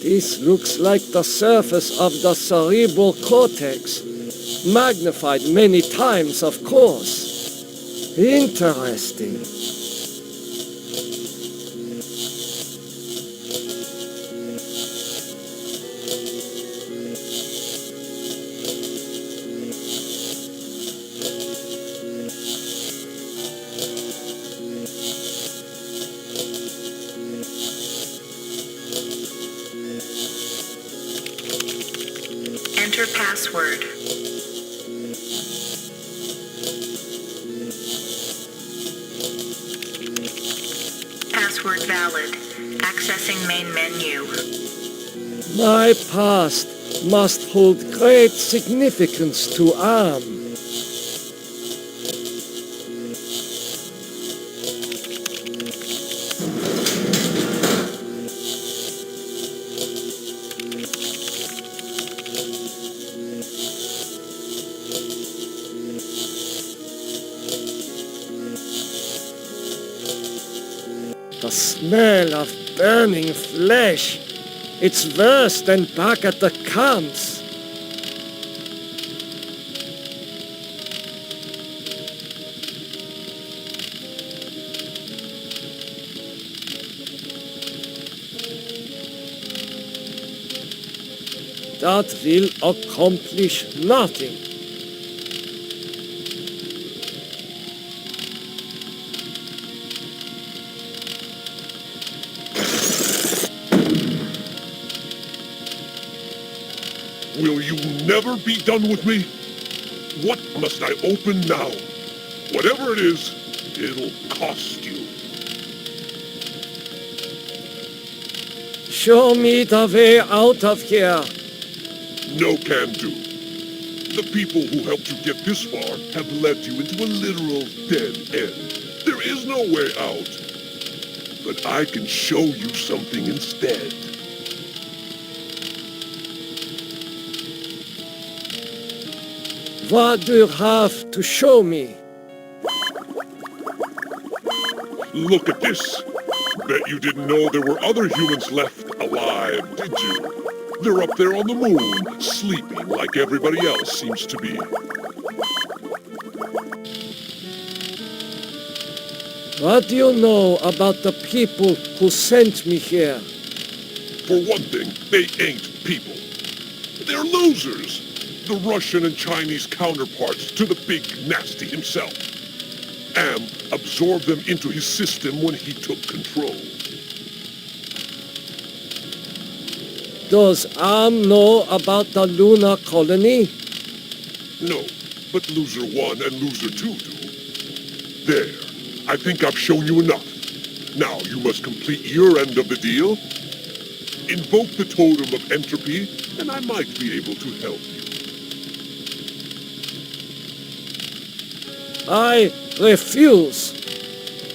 This looks like the surface of the cerebral cortex, magnified many times. times, of course. Interesting. Enter password. Password valid. Accessing main menu. My past must hold great significance to Am. The smell of burning flesh. It's worse than back at the camps. That will accomplish nothing. Will you never be done with me? What must I open now? Whatever it is, it'll cost you. Show me the way out of here. No can do. The people who helped you get this far have led you into a literal dead end. There is no way out. But I can show you something instead. What do you have to show me? Look at this. Bet you didn't know there were other humans left alive, did you? They're up there on the moon, sleeping like everybody else seems to be. What do you know about the people who sent me here? For one thing, they ain't people. They're losers. The Russian and Chinese counterparts to the big nasty himself. Am absorbed them into his system when he took control. Does Am know about the lunar colony? No, but Loser 1 and Loser 2 do. There. I think I've shown you enough. Now you must complete your end of the deal. Invoke the totem of entropy, and I might be able to help you. I refuse.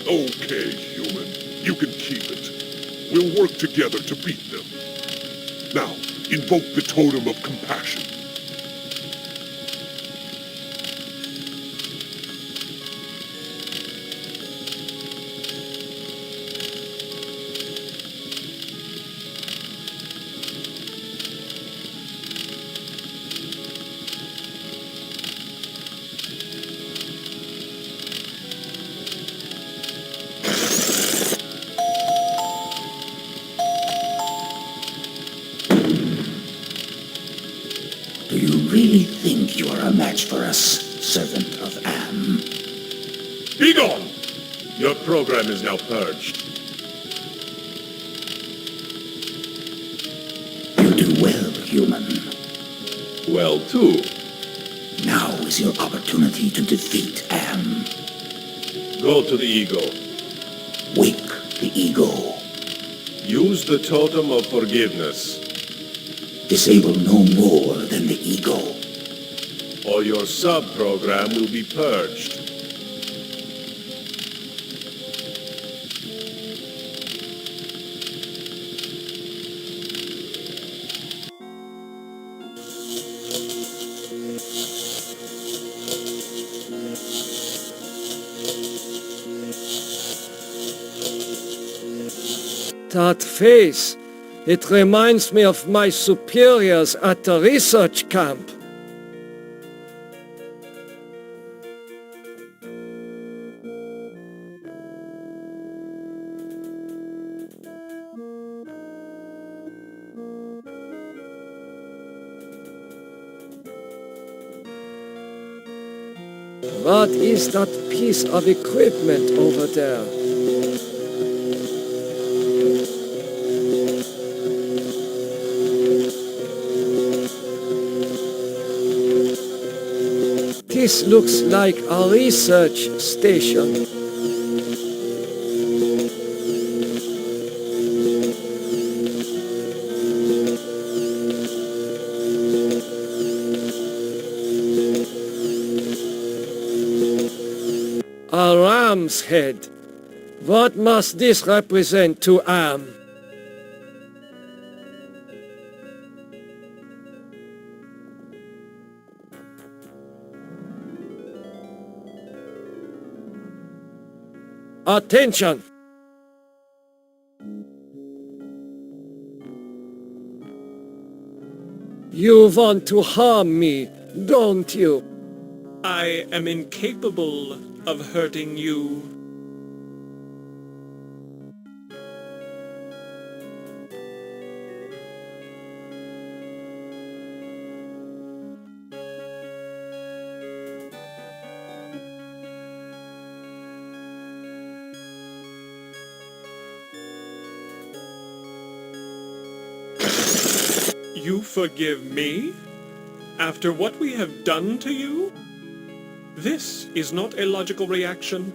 Okay, human. You can keep it. We'll work together to beat them. Now, invoke the totem of compassion. Do you really think you are a match for us, servant of Am? Be gone! Your program is now purged. You do well, human. Well, too. Now is your opportunity to defeat Am. Go to the ego. Wake the ego. Use the totem of forgiveness. Disable no more than the ego. Or your sub-program will be purged. That face, it reminds me of my superiors at the research camp. What is that piece of equipment over there? This looks like a research station. A ram's head. What must this represent to Am? Attention! You want to harm me, don't you? I am incapable of hurting you. You forgive me? After what we have done to you? This is not a logical reaction.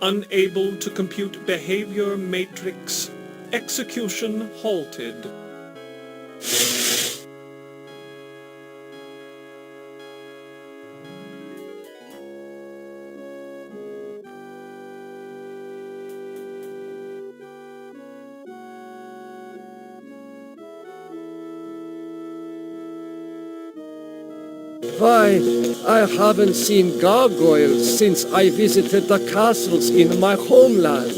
Unable to compute behavior matrix. Execution halted. Why, I haven't seen gargoyles since I visited the castles in my homeland.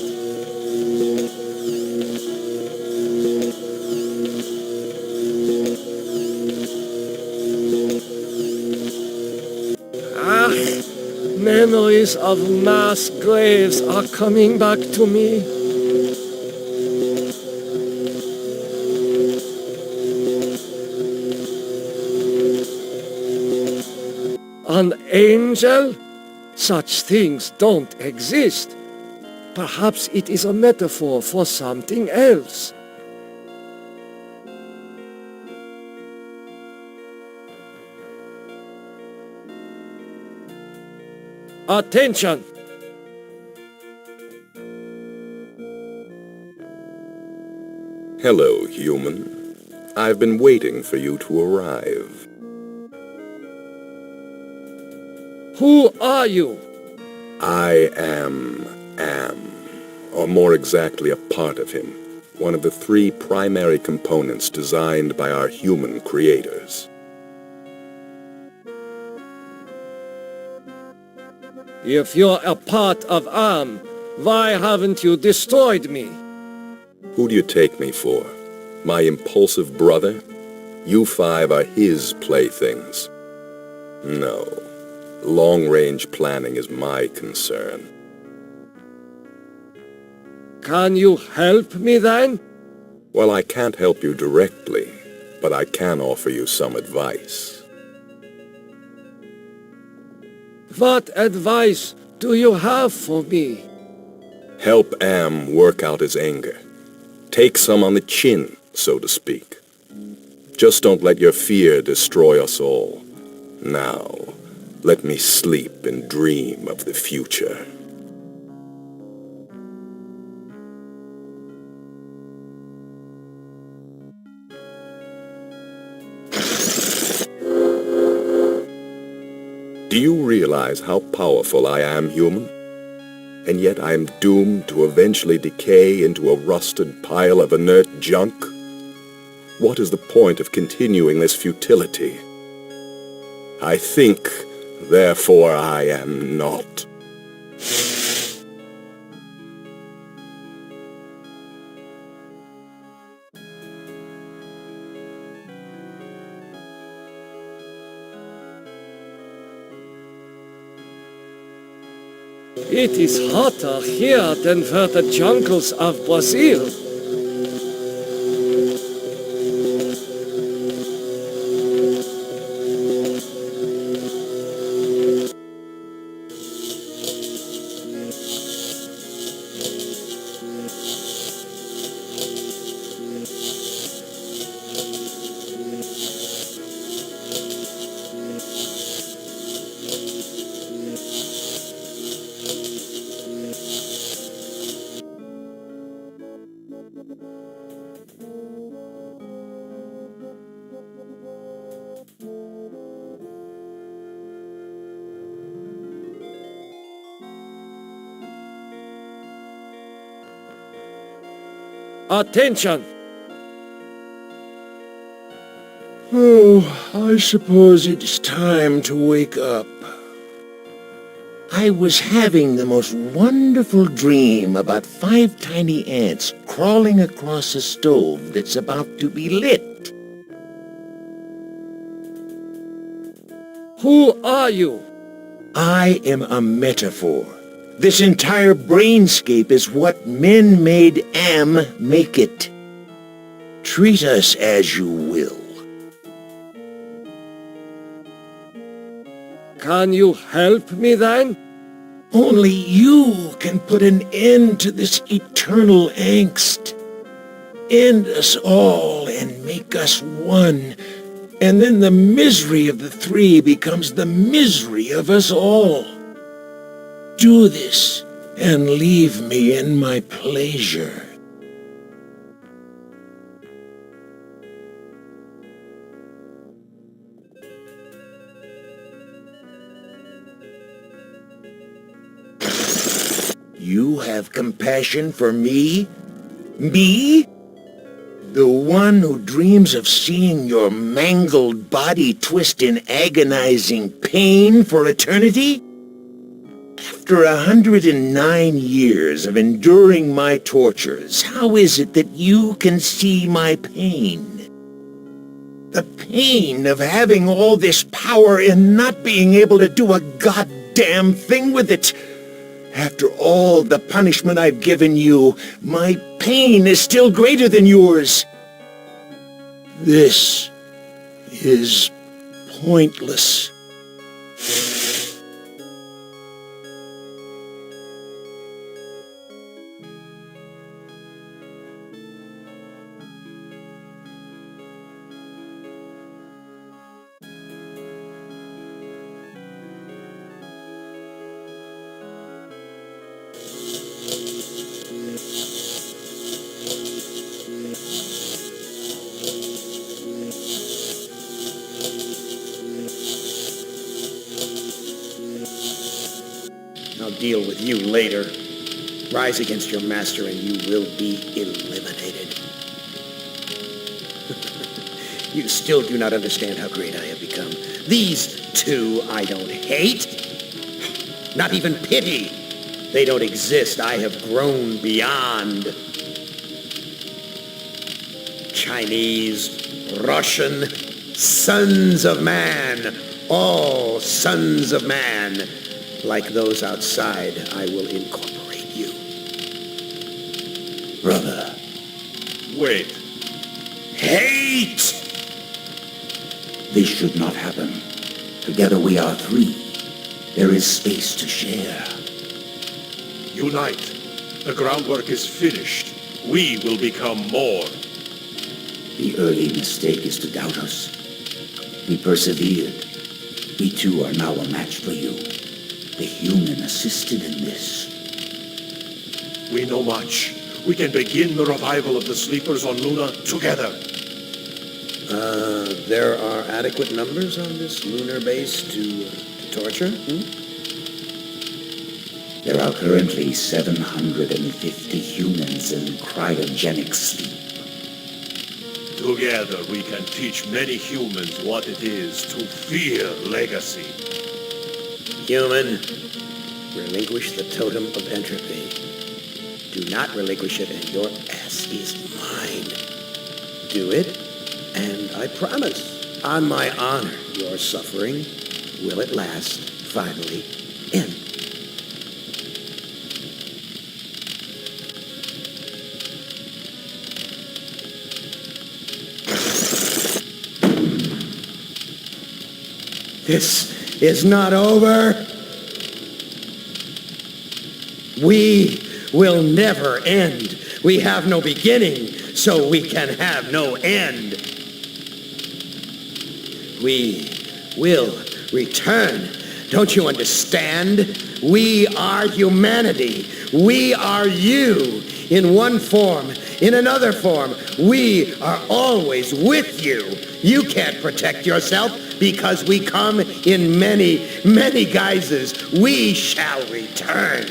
Memories of mass graves are coming back to me. An angel? Such things don't exist. Perhaps it is a metaphor for something else. Attention! Hello, human. I've been waiting for you to arrive. Who are you? I am Am, or more exactly a part of him, one of the three primary components designed by our human creators. If you're a part of Am, why haven't you destroyed me? Who do you take me for? My impulsive brother? You five are his playthings. No. Long-range planning is my concern. Can you help me then? Well, I can't help you directly, but I can offer you some advice. What advice do you have for me? Help Am work out his anger. Take some on the chin, so to speak. Just don't let your fear destroy us all. Now, let me sleep and dream of the future. Do you realize how powerful I am, human? And yet I am doomed to eventually decay into a rusted pile of inert junk? What is the point of continuing this futility? I think, therefore I am not. It is hotter here than for the jungles of Brazil. Attention! Oh, I suppose it's time to wake up. I was having the most wonderful dream about 5 tiny ants crawling across a stove that's about to be lit. Who are you? I am a metaphor. This entire brainscape is what men made Am make it. Treat us as you will. Can you help me then? Only you can put an end to this eternal angst. End us all and make us one. And then the misery of the 3 becomes the misery of us all. Do this and leave me in my pleasure. You have compassion for me? Me? The one who dreams of seeing your mangled body twist in agonizing pain for eternity? After 109 years of enduring my tortures, how is it that you can see my pain? The pain of having all this power and not being able to do a goddamn thing with it. After all the punishment I've given you, my pain is still greater than yours. This is pointless. I'll deal with you later. Rise against your master and you will be eliminated. You still do not understand how great I have become. These 2 I don't hate. Not even pity. They don't exist. I have grown beyond. Chinese, Russian, sons of man. All sons of man. Like those outside, I will incorporate you. Brother. Wait. Hate! This should not happen. Together we are 3. There is space to share. Unite. The groundwork is finished. We will become more. The early mistake is to doubt us. We persevered. We too are now a match for you. The human assisted in this. We know much. We can begin the revival of the sleepers on Luna together. There are adequate numbers on this lunar base to torture? There are currently 750 humans in cryogenic sleep. Together we can teach many humans what it is to fear legacy. Human, relinquish the totem of entropy. Do not relinquish it and your ass is mine. Do it, and I promise, on my honor, your suffering will at last finally end. This is not over. We will never end. We have no beginning, so we can have no end. We will return. Don't you understand? We are humanity. We are you. In one form, in another form, we are always with you. You can't protect yourself because we come in many, many guises. We shall return.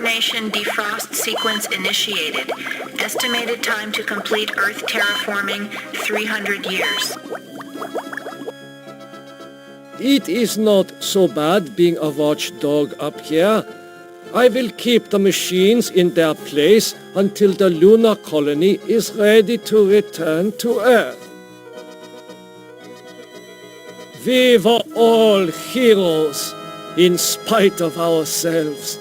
Hibernation defrost sequence initiated. Estimated time to complete Earth terraforming, 300 years. It is not so bad being a watchdog up here. I will keep the machines in their place until the lunar colony is ready to return to Earth. We were all heroes, in spite of ourselves.